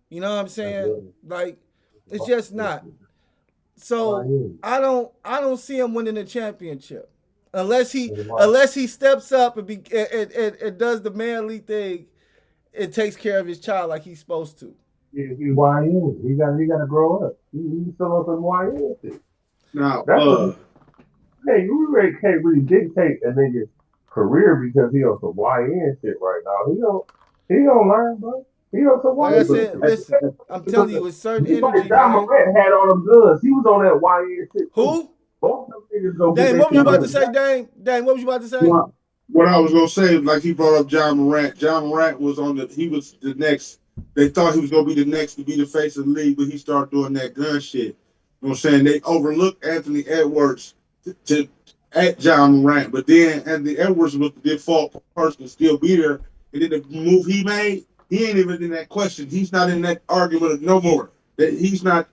Speaker 4: You know what I'm saying?
Speaker 3: Absolutely.
Speaker 4: Like, it's just not. So I don't see him winning the championship unless he steps up and does the manly thing and takes care of his child like he's supposed to.
Speaker 3: He's YN. He got to grow up. He's still on some YN shit.
Speaker 5: Now,
Speaker 3: That's what you really can't really dictate a nigga's career because he on some YN shit right now. He don't learn, bro. He on some
Speaker 4: Like
Speaker 3: YN
Speaker 4: I said,
Speaker 3: shit.
Speaker 4: listen, I'm telling you, it's certain
Speaker 3: It's like
Speaker 4: energy,
Speaker 3: John
Speaker 4: man.
Speaker 3: Morant had all them guns. He was on that YN shit too.
Speaker 4: Who?
Speaker 3: Both of them niggas go
Speaker 4: Dame,
Speaker 3: get
Speaker 4: what was you about to
Speaker 3: their
Speaker 4: say, Dame? Dame, what was you about to say?
Speaker 5: what I was gonna say, like he brought up John Morant. John Morant was he was the next. They thought he was gonna be the next to be the face of the league, but he started doing that gun shit. You know what I'm saying? They overlooked Anthony Edwards at John Morant, but then Anthony Edwards was the default person to still be there. And then the move he made, he ain't even in that question. He's not in that argument no more. That he's not.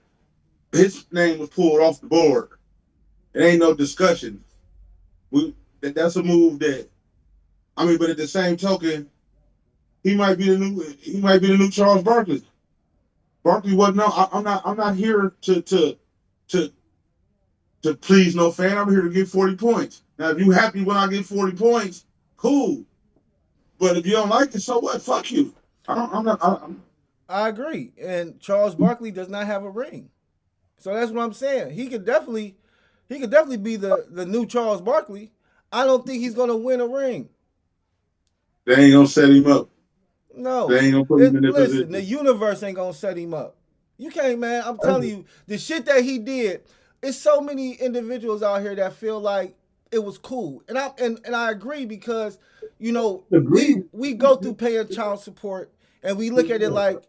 Speaker 5: His name was pulled off the board. It ain't no discussion. That's a move that. I mean, but at the same token, he might be the new Charles Barkley. Barkley wasn't. No, I'm not here to please no fan. I'm here to get 40 points. Now, if you happy when I get 40 points, cool. But if you don't like it, so what? Fuck you.
Speaker 4: I agree. And Charles Barkley does not have a ring. So that's what I'm saying. He could definitely be the new Charles Barkley. I don't think he's gonna win a ring.
Speaker 5: They ain't gonna set him up.
Speaker 4: No.
Speaker 5: They ain't gonna put him in that
Speaker 4: Listen,
Speaker 5: position.
Speaker 4: the universe ain't gonna set him up. You can't, man. I'm telling you, the shit that he did, it's so many individuals out here that feel like it was cool. And I agree because, you know, we go through paying child support and we look at it like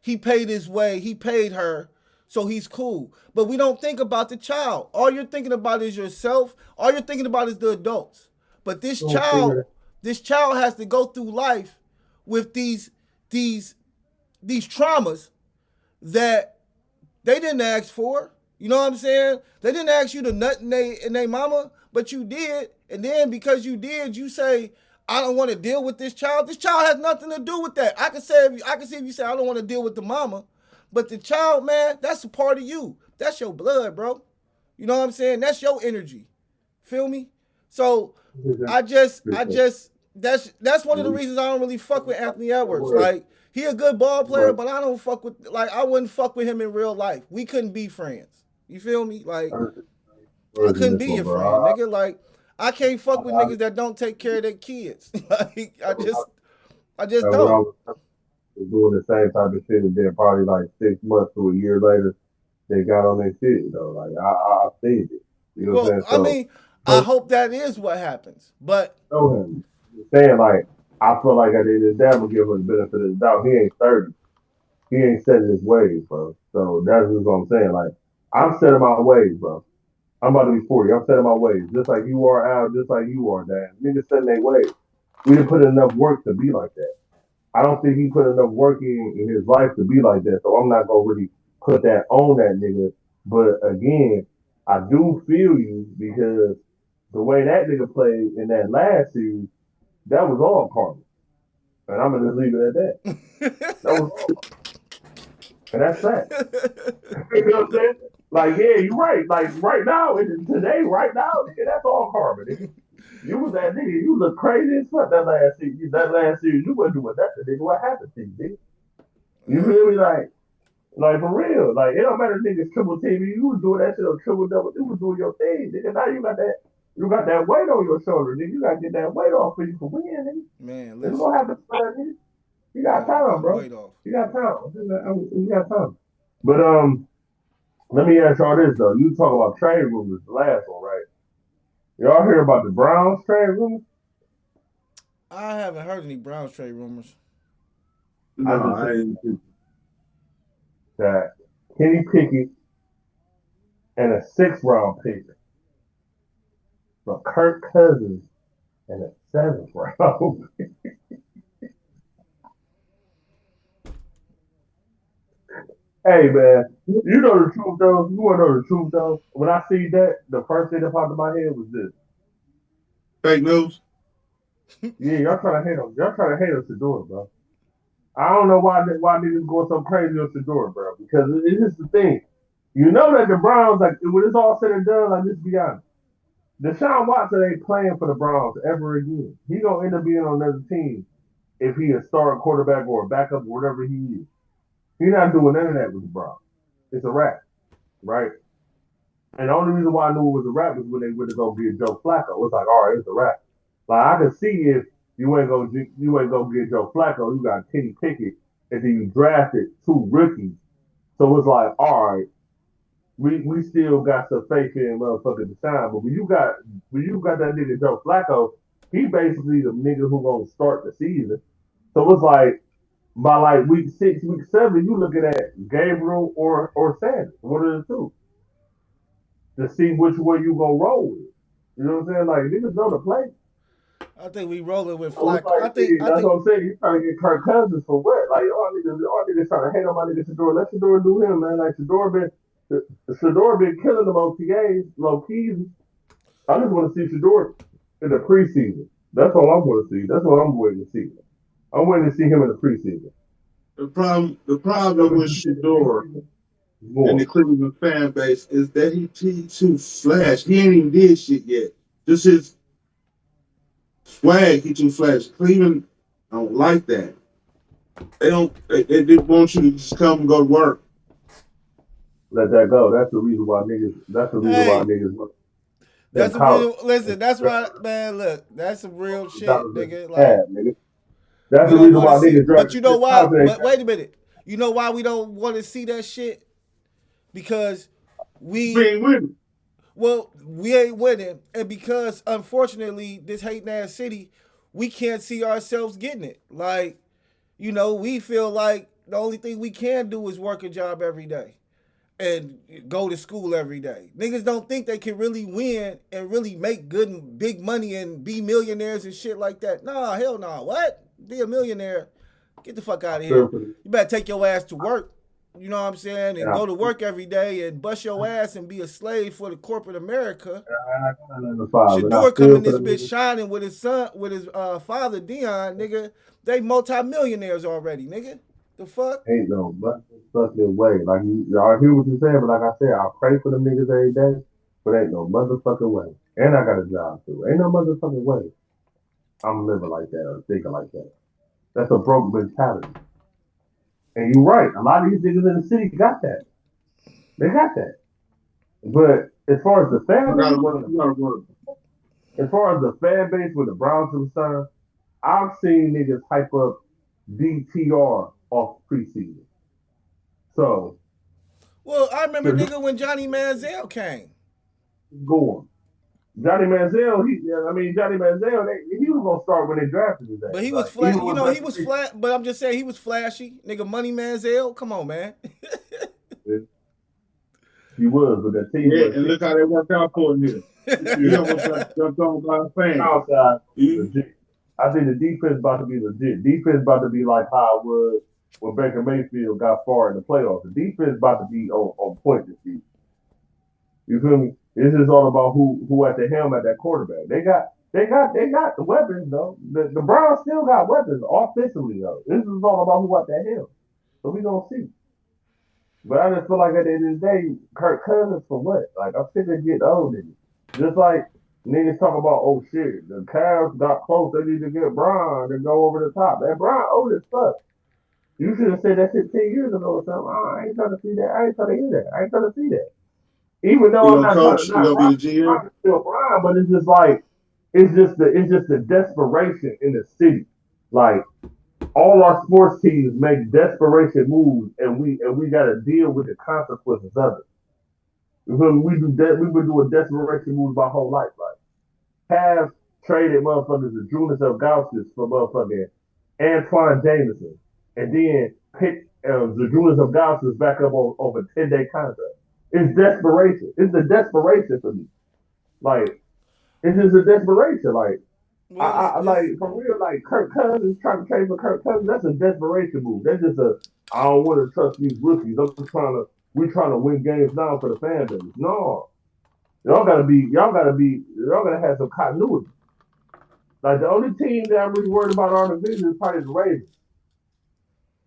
Speaker 4: he paid his way, he paid her, so he's cool. But we don't think about the child. All you're thinking about is yourself. All you're thinking about is the adults. But this child has to go through life with these traumas that they didn't ask for. You know what I'm saying? They didn't ask you to nut in they mama, but you did. And then because you did, you say, I don't want to deal with this child. This child has nothing to do with that. I can see if you say I don't want to deal with the mama, but the child, man, that's a part of you. That's your blood, bro. You know what I'm saying? That's your energy. Feel me? So that's one of the reasons I don't really fuck with Anthony Edwards. Like, he a good ball player, but I don't fuck with, like, I wouldn't fuck with him in real life. We couldn't be friends. You feel me? Like, I couldn't be your friend, nigga. Like, I can't fuck with niggas that don't take care of their kids. Like, I just don't.
Speaker 3: Doing the same type of shit, and then probably like 6 months to a year later, they got on their shit, though. Like, I seen it. You know what I'm saying?
Speaker 4: I mean, I hope that is what happens. But
Speaker 3: saying, like, I feel like at the end of the day, I'm gonna give him the benefit of the doubt. He ain't 30. He ain't setting his ways, bro. So that's just what I'm saying. Like, I'm setting my ways, bro. I'm about to be 40. I'm setting my ways. Just like you are, Al, just like you are, Dan. Niggas setting their ways. We didn't put enough work to be like that. I don't think he put enough work in his life to be like that. So I'm not gonna really put that on that nigga. But again, I do feel you because the way that nigga played in that last series, that was all karma. And I'm gonna just leave it at that. That was all. And that's that. You know what I'm saying? Like, yeah, you're right. Like, right now, today, right now, nigga, that's all karma, nigga. You was that nigga. You look crazy as fuck that last series. That last series, you wasn't doing nothing, nigga. What happened to you, nigga? You feel me? Like for real. Like, it don't matter if niggas triple team you. You was doing that shit on triple double. You was doing your thing, nigga. Now you got that weight on your shoulder, nigga. You gotta get that weight off for you to win, nigga.
Speaker 4: Man,
Speaker 3: listen. It's gonna happen, nigga. You got time, bro. You got time. You got time. But let me ask y'all this though. You talk about trade rumors, the last one, right? Y'all hear about the Browns trade rumors?
Speaker 4: I haven't heard any Browns trade rumors.
Speaker 5: No, I ain't.
Speaker 3: That Kenny Pickett and a 6th round pick for Kirk Cousins and a 7th round pick. Hey, man, you know the truth, though? You want to know the truth, though? When I see that, the first thing that popped in my head was this.
Speaker 5: Fake news?
Speaker 3: Yeah, y'all trying to hate us. Y'all trying to hate us to do it, bro. I don't know why niggas going so crazy on Shador, bro. Because it's just the thing. You know that the Browns, like when it's all said and done, like let's be honest. Deshaun Watson ain't playing for the Browns ever again. He gonna end up being on another team if he a starting quarterback or a backup or whatever he is. He's not doing none of that with the Browns. It's a wrap, right? And the only reason why I knew it was a wrap was when they went to go get Joe Flacco. It was like, all right, it's a wrap. Like I could see if you ain't gonna get Joe Flacco, you got Kenny Pickett, and then you drafted 2 rookies. So it's like, all right, we still got some faith in motherfucking Deshaun, but when you got that nigga Joe Flacco, he basically the nigga who gonna start the season. So it's like by like week 6, week 7, you looking at Gabriel or Sanders, one of the two, to see which one you gonna roll with. You know what I'm saying? Like niggas know the play.
Speaker 4: I think we rolling with
Speaker 3: So it's
Speaker 4: Flacco.
Speaker 3: like, that's what I'm saying. You trying to get Kirk Cousins for what? Like all niggas trying to hate on my nigga Shador. Let Shador do him, man. Like Shador been killing them OTAs, low keys. I just want to see Shador in the preseason. That's all I'm going to see. That's what I'm waiting to see. I'm waiting to see him in the preseason.
Speaker 5: The problem with Shador and the Cleveland fan base is that he too flash. He ain't even did shit yet. Just his swag, he too flash. Cleveland don't like that. They don't. They want you to just come and go to work.
Speaker 3: Let that go. That's the reason why niggas. That's the reason why niggas.
Speaker 4: That's the reason. Listen, that's why, man. Look, that's some real shit, nigga. Like,
Speaker 3: nigga. That's the reason why niggas.
Speaker 4: But you know why? But wait a minute. You know why we don't want to see that shit? Because we
Speaker 5: ain't winning.
Speaker 4: Well, we ain't winning, and because unfortunately, this hating ass city, we can't see ourselves getting it. Like, you know, we feel like the only thing we can do is work a job every day and go to school every day. Niggas don't think they can really win and really make good and big money and be millionaires and shit like that. Nah, hell no. What? Be a millionaire? Get the fuck out of here. You better take your ass to work. You know what I'm saying? And go to work every day and bust your ass and be a slave for the corporate America. Shador coming this bitch shining with his son, with his father Dion, nigga. They multi-millionaires already, nigga. The fuck?
Speaker 3: Ain't no motherfucking way. Like y'all hear what you're saying, but like I said, I pray for the niggas every day, but ain't no motherfucking way. And I got a job too. Ain't no motherfucking way I'm living like that or thinking like that. That's a broke mentality. And you're right. A lot of these niggas in the city got that. They got that. But as far as the fan base, as far as the fan base with the Browns are concerned, I've seen niggas hype up DTR off preseason. So,
Speaker 4: well, I remember nigga when Johnny Manziel came.
Speaker 3: Go on. Johnny Manziel, Johnny Manziel, he was gonna start when they drafted his ass.
Speaker 4: But he was flat. You know, he was flat. But I'm just saying, he was flashy, nigga. Money Manziel, come on, man.
Speaker 3: He was, but that team.
Speaker 5: Yeah, and look how they worked out for him here. He almost got jumped on by a fan.
Speaker 3: Outside, I think the defense about to be legit. Defense about to be like how it was when Baker Mayfield got far in the playoffs. The defense about to be on point this season. You feel me? This is all about who at the helm at that quarterback. They got the weapons though. The Browns still got weapons offensively though. This is all about who at that helm. So we gonna see. But I just feel like at the end of the day, Kirk Cousins for what? Like I'm sick of getting old niggas. Just like niggas talk about, oh shit, the Cavs got close, they need to get Bron to go over the top. That Bron old as fuck. You should have said that shit 10 years ago or something. Oh, I ain't trying to see that. I ain't trying to hear that. I ain't trying to see that. Even though I'm not
Speaker 5: coach,
Speaker 3: trying to be the GM. Still Bron, but it's just like it's just the desperation in the city. Like all our sports teams make desperation moves, and we got to deal with the consequences of it. We've been doing desperation moves my whole life. Like Cavs traded motherfuckers to Julius Elgauskas for motherfucking Antoine Jameson, and then picked Julius Elgauskas back up on a 10-day contract. It's desperation. It's a desperation for me. Like it's just a desperation. Like I like for real. Like Kirk Cousins trying to trade for Kirk Cousins. That's a desperation move. That's just I don't want to trust these rookies. We're trying to win games now for the fan base. No, y'all gotta have some continuity. Like the only team that I'm really worried about our division is probably the Ravens.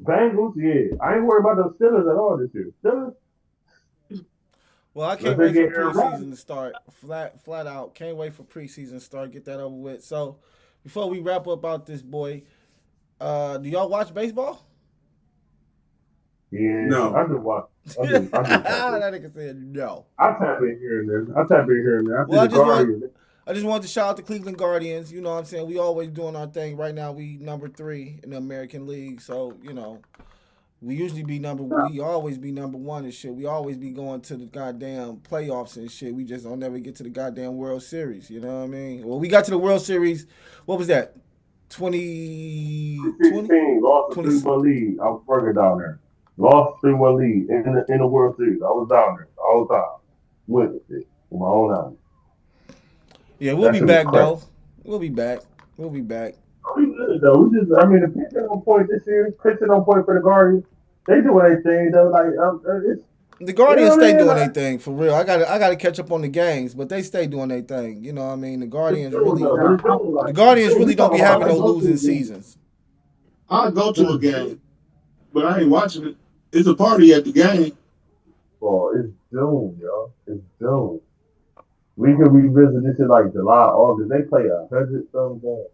Speaker 3: Bengals, yeah. I ain't worried about those Steelers at all this year. Steelers,
Speaker 4: Well, I
Speaker 3: unless
Speaker 4: can't
Speaker 3: they
Speaker 4: wait for
Speaker 3: get Aaron Rodgers.
Speaker 4: preseason to start. Flat out. Can't wait for preseason to start. Get that over with. So, before we wrap up about this boy, do y'all watch baseball?
Speaker 3: Yeah,
Speaker 5: No.
Speaker 3: I just watch. I just tap in.
Speaker 4: That nigga said no.
Speaker 3: I tap in here and there. I tap in here and there. I see
Speaker 4: Well,
Speaker 3: the Guardians.
Speaker 4: I just want to shout out the Cleveland Guardians. You know what I'm saying? We always doing our thing. Right now, we number 3 in the American League. So, you know, we always be number 1 and shit. We always be going to the goddamn playoffs and shit. We just don't never get to the goddamn World Series. You know what I mean? Well, we got to the World Series. What was that?
Speaker 3: 2016 lost a 3-1 lead. I was working down there. Lost 3-1 lead in the World Series. I was down there all the time. Witnessed it with my own eyes.
Speaker 4: Yeah, we'll be back though. We'll be back.
Speaker 3: We good though. The pitching on point this year. Pitching on point for the Guardians. They doing their thing though.
Speaker 4: The Guardians stay doing their thing for real. I gotta catch up on the games, but they stay doing their thing. You know what I mean? The Guardians really don't be having no losing seasons.
Speaker 5: I'll go to a game, but I ain't watching it. It's a party at the game.
Speaker 3: Oh, it's June, y'all. It's June. We can revisit this in like July, August. They play 100-some games.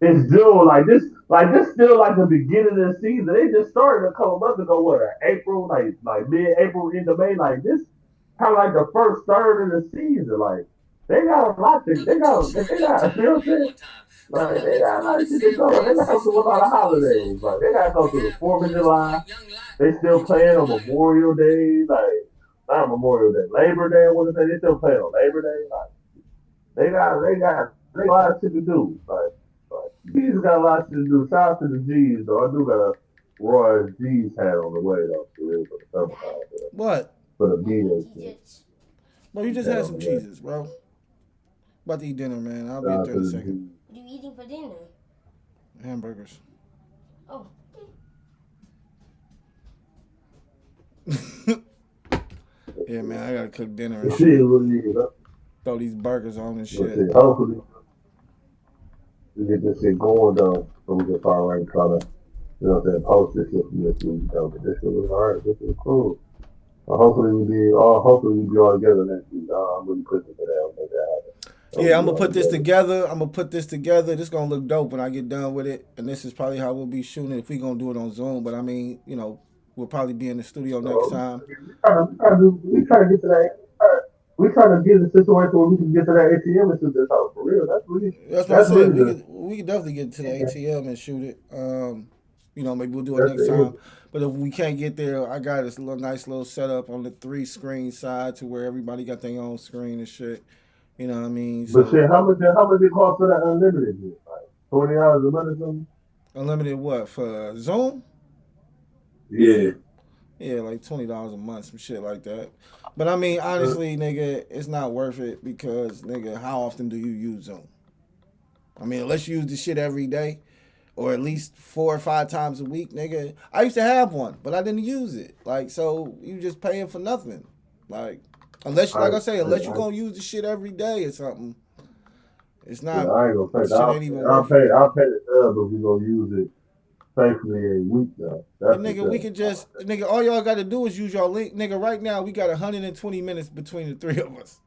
Speaker 3: It's June, like this still like the beginning of the season. They just started a couple months ago. What, April, like mid-April into May. Like this, kind of like the first third of the season. Like they got a lot. They got. You know what I'm saying? Like they got a lot of shit to go. They got to go through a lot of holidays. Like they got to go through the 4th of July. They still playing on Memorial Day. Like not Memorial Day, Labor Day. What is that? They still playing on Labor Day. Like they got a lot of shit to do. Like G's got a lot to do. Shout out to the G's though. I do got a Roy's G's hat on the way though. For the summertime.
Speaker 4: What?
Speaker 3: For the B-Day.
Speaker 4: Bro, you just had some cheeses, bro. About to eat dinner, man. I'll be there in a second.
Speaker 1: What are you eating for dinner?
Speaker 4: Hamburgers.
Speaker 1: Oh.
Speaker 4: Yeah, man, I gotta cook dinner and
Speaker 3: See
Speaker 4: shit.
Speaker 3: what it is, huh?
Speaker 4: Throw these burgers on and shit.
Speaker 3: Hopefully, we get this shit going though, so we can start right trying to, you know what I'm saying, post this shit from this week though. But this shit was alright. This was cool. Hopefully we be all together next week. I'm really pushing for that. Make that happen.
Speaker 4: Yeah, I'm gonna put this together. This gonna look dope when I get done with it. And this is probably how we'll be shooting it if we gonna do it on Zoom. But I mean, you know, we'll probably be in the studio next time.
Speaker 3: We try to get to that. We try to get in a situation where we can get to that ATM and shoot this out for real.
Speaker 4: That's what I said. We could definitely get to the ATM and shoot it. You know, maybe we'll do it next time. But if we can't get there, I got this nice little setup on the 3-screen side to where everybody got their own screen and shit. You know what I mean?
Speaker 3: So, but shit, how much it cost for that unlimited? Like $20 a month or something?
Speaker 4: Unlimited what? For Zoom?
Speaker 5: Yeah.
Speaker 4: Yeah, like $20 a month, some shit like that. But I mean, honestly, nigga, it's not worth it because, nigga, how often do you use Zoom? I mean, unless you use this shit every day or at least 4 or 5 times a week, nigga. I used to have one, but I didn't use it. Like, so you just paying for nothing. Like, unless you're gonna use the shit every day or something, it's not.
Speaker 3: Yeah, I ain't gonna pay. I'll pay the sub, but we gonna use it safely a week though.
Speaker 4: Nigga, we could just all y'all got to do is use your link, nigga. Right now we got 120 minutes between the 3 of us.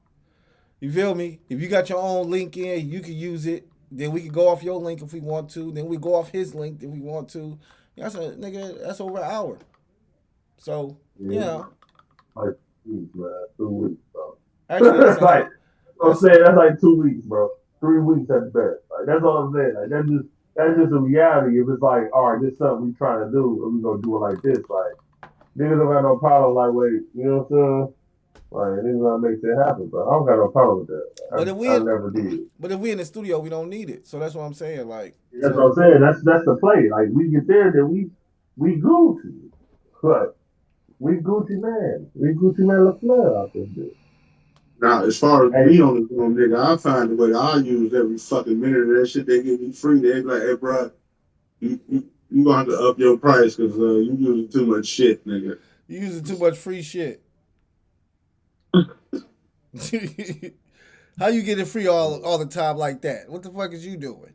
Speaker 4: You feel me? If you got your own link in, you can use it. Then we can go off your link if we want to. Then we go off his link if we want to. That's over an hour. So yeah.
Speaker 3: Like 2 weeks, man. 2 weeks, bro.
Speaker 4: Actually,
Speaker 3: that's like I'm saying. That's like 2 weeks, bro. 3 weeks at best. Like that's all I'm saying. Like that's just a reality. If it's like, all right, this is something we trying to do, and we gonna do it like this, like niggas don't got no problem. Like, wait, you know what I'm saying? Like niggas gonna make shit happen, but I don't got no problem with that. I never did.
Speaker 4: But if we in the studio, we don't need it. So that's what I'm saying. Like
Speaker 3: that's what I'm saying. That's the play. Like we get there, then we Gucci, but we Gucci man. We Gucci man LaFleur out this bitch.
Speaker 5: Now, as far as me on the phone, nigga, I find a way. I use every fucking minute of that shit they give me free. They be like, hey, bro, you gonna have to up your price because you using too much shit, nigga.
Speaker 4: You using too much free shit. How you getting free all the time like that? What the fuck is you doing?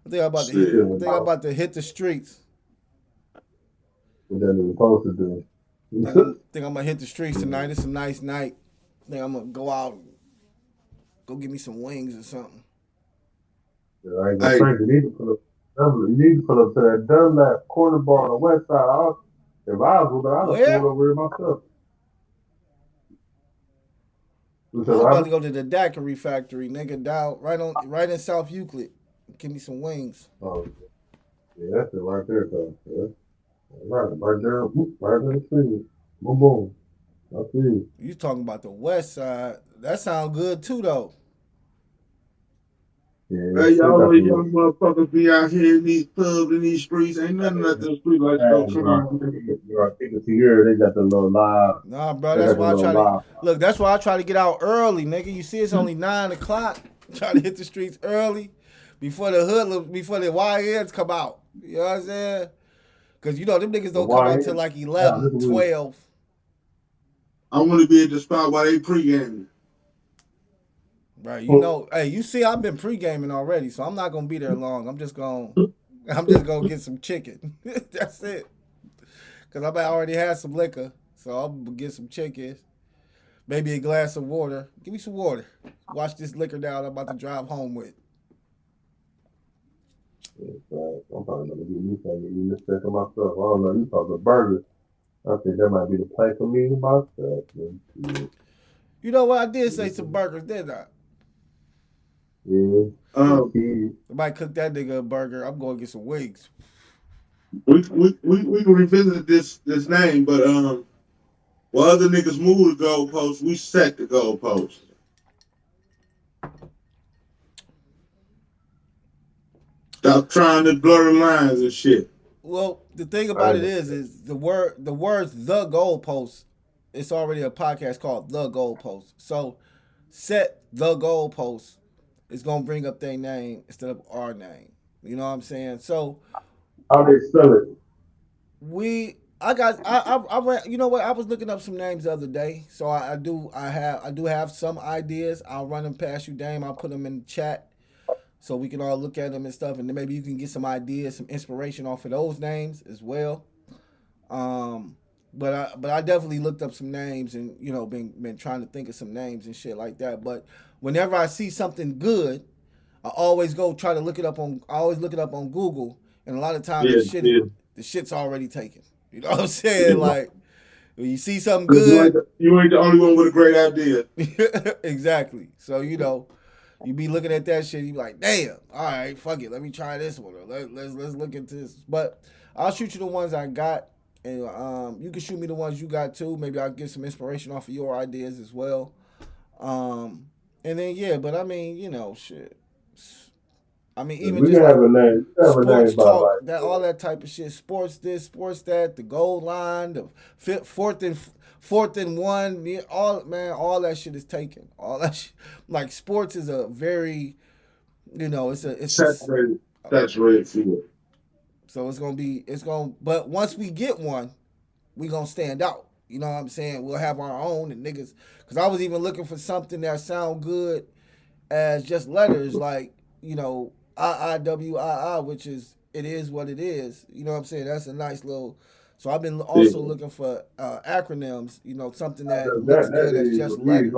Speaker 4: I think I'm about to hit the streets.
Speaker 3: What that nigga supposed to do.
Speaker 4: I think I'm gonna hit the streets tonight. It's a nice night. I think I'm gonna go out, go get me some wings or something.
Speaker 3: Yeah, I ain't gonna say you need to put up to that Dunlap corner bar on the west side. If I was there, I'd have pulled over here myself.
Speaker 4: I'm about to go to the daiquiri factory, nigga, down right in South Euclid. Give me some wings.
Speaker 3: Oh, yeah, that's it right there, though. Yeah. Right there, right in the street. Boom, boom. I see you.
Speaker 4: You talking about the west side? That sound good too, though.
Speaker 3: Yeah,
Speaker 5: hey, y'all know young motherfuckers be out here in these pubs and these streets. Ain't nothing like the street like no crime.
Speaker 3: Here, they got the little live.
Speaker 4: Nah, bro, that's why I try to look. That's why I try to get out early, nigga. You see, it's only 9 o'clock. Try to hit the streets early before the YNs come out. You know what I'm saying? Because you know them niggas don't come out till like 11, 12.
Speaker 5: I want to be at the spot while they pre-gaming.
Speaker 4: Right, you know, hey, you see, I've been pre-gaming already, so I'm not gonna be there long. I'm just gonna get some chicken. That's it. Cause I already had some liquor, so I'll get some chicken, maybe a glass of water. Give me some water. Wash this liquor down. I'm about to drive home with.
Speaker 3: I'm probably gonna get me something to eat this stuff for myself. I don't know. You talking burgers? I think that might be the place for me myself.
Speaker 4: You know what? I did say some burgers, didn't I?
Speaker 3: Yeah.
Speaker 4: I might cook that nigga a burger. I'm going to get some wings.
Speaker 5: We can revisit this name, but while other niggas move the goalposts, we set the goalposts. Stop trying to blur the lines and shit.
Speaker 4: Well, the thing about it is the words the goalpost. It's already a podcast called The Goalpost. So set the goalpost. It's gonna bring up their name instead of our name. You know what I'm saying? So
Speaker 3: how they spell it?
Speaker 4: I you know what? I was looking up some names the other day. So I do have some ideas. I'll run them past you, Dame. I'll put them in the chat so we can all look at them and stuff, and then maybe you can get some ideas, some inspiration off of those names as well. But I definitely looked up some names and, you know, been trying to think of some names and shit like that. But whenever I see something good, I always try to look it up on Google, and a lot of times the shit's already taken. You know what I'm saying? Yeah. Like when you see something good,
Speaker 5: you ain't the only one with a great idea.
Speaker 4: Exactly. So, you know, you be looking at that shit, you be like, damn, all right, fuck it, let me try this one. Or let's look at this. But I'll shoot you the ones I got. And you can shoot me the ones you got too. Maybe I'll get some inspiration off of your ideas as well. And then yeah, but I mean, you know, shit. I mean, even just like sports talk, like that, all that type of shit. Sports this, sports that. The goal line, the fourth and one. All that shit is taken. All that shit, like sports is a very, you know, it's
Speaker 5: saturated field.
Speaker 4: So but once we get one, we gonna stand out. You know what I'm saying? We'll have our own and niggas. Cause I was even looking for something that sound good as just letters, like, you know, IIWII, which is, it is what it is. You know what I'm saying? That's a nice little. So I've been also looking for acronyms, you know, something that looks good as just letters.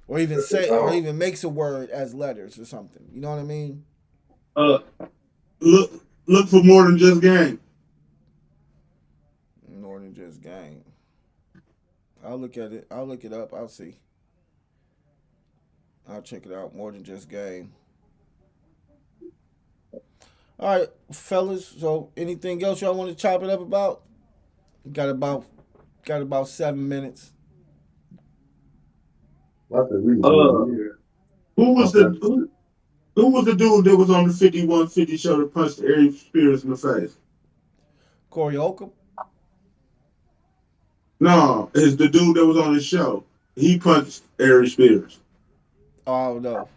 Speaker 4: Or even makes a word as letters or something. You know what I mean?
Speaker 5: Look for more than just game.
Speaker 4: More than just game. I'll look at it. I'll look it up. I'll see. I'll check it out. More than just game. All right, fellas. So anything else y'all want to chop it up about? Got about 7 minutes.
Speaker 5: Who was the dude that was on the 5150 show that punched Ari Spears in the face?
Speaker 4: Corey Holcomb?
Speaker 5: No, it's the dude that was on the show. He punched Ari Spears.
Speaker 4: Oh, I don't know.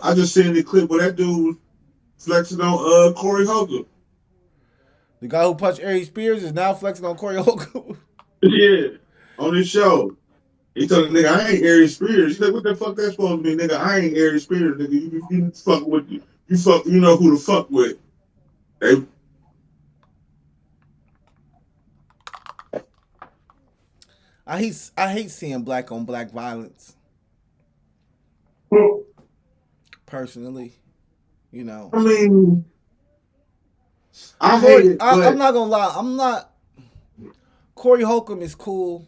Speaker 5: I just seen the clip where that dude was flexing on Corey Holcomb.
Speaker 4: The guy who punched Ari Spears is now flexing on Corey Holcomb?
Speaker 5: Yeah, on his show. He told the nigga, I ain't Aries Spears. He's like, what the fuck that's supposed to be, nigga? I ain't Aries Spears, nigga. You fuck with you fuck. You know who to fuck with. They,
Speaker 4: I hate seeing black on black violence. Personally, you know.
Speaker 5: I mean, I hate it, but
Speaker 4: I'm not gonna lie. Corey Holcomb is cool,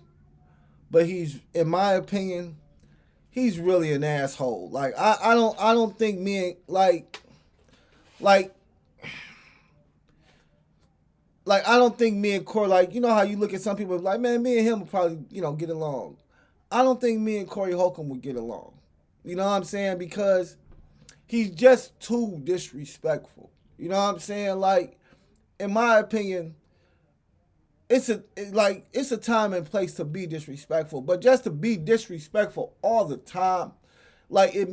Speaker 4: but he's, in my opinion, he's really an asshole. Like I don't think me and like I don't think me and Corey, like, you know how you look at some people like, man, me and him would probably, you know, get along. I don't think me and Corey Holcomb would get along. You know what I'm saying? Because he's just too disrespectful. You know what I'm saying? Like, in my opinion, it's a time and place to be disrespectful, but just to be disrespectful all the time, like, it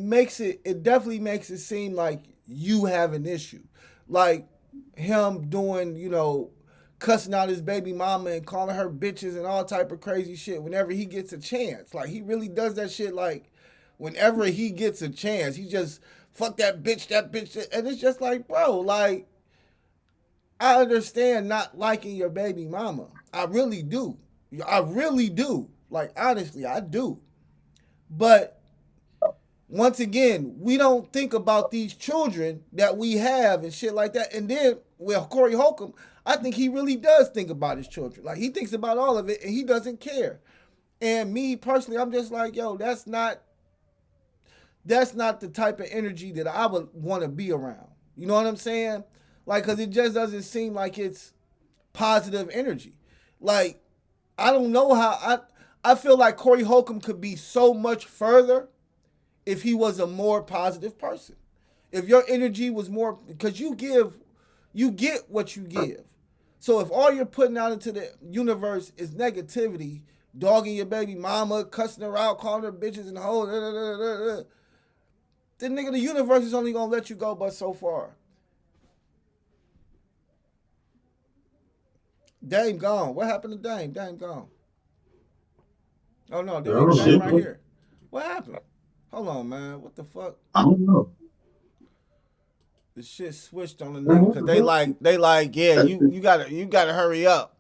Speaker 4: definitely makes it seem like you have an issue. Like him doing, you know, cussing out his baby mama and calling her bitches and all type of crazy shit whenever he gets a chance. Like, he really does that shit, like, whenever he gets a chance. He just, fuck that bitch. And it's just like, bro, like, I understand not liking your baby mama. I really do. Like, honestly, I do. But once again, we don't think about these children that we have and shit like that. And then with Corey Holcomb, I think he really does think about his children. Like, he thinks about all of it and he doesn't care. And me personally, I'm just like, yo, that's not the type of energy that I would want to be around. You know what I'm saying? Like, because it just doesn't seem like it's positive energy. Like, I don't know how, I feel like Corey Holcomb could be so much further if he was a more positive person. If your energy was more, because you get what you give. So if all you're putting out into the universe is negativity, dogging your baby mama, cussing her out, calling her bitches and hoes, then nigga, the universe is only gonna let you go but so far. Dame gone. What happened to Dame? Dame gone. Oh no, there you go. Dame right here. What happened? Hold on, man. What the fuck?
Speaker 5: I don't know.
Speaker 4: The shit switched on the nigga because they like, yeah, you gotta hurry up.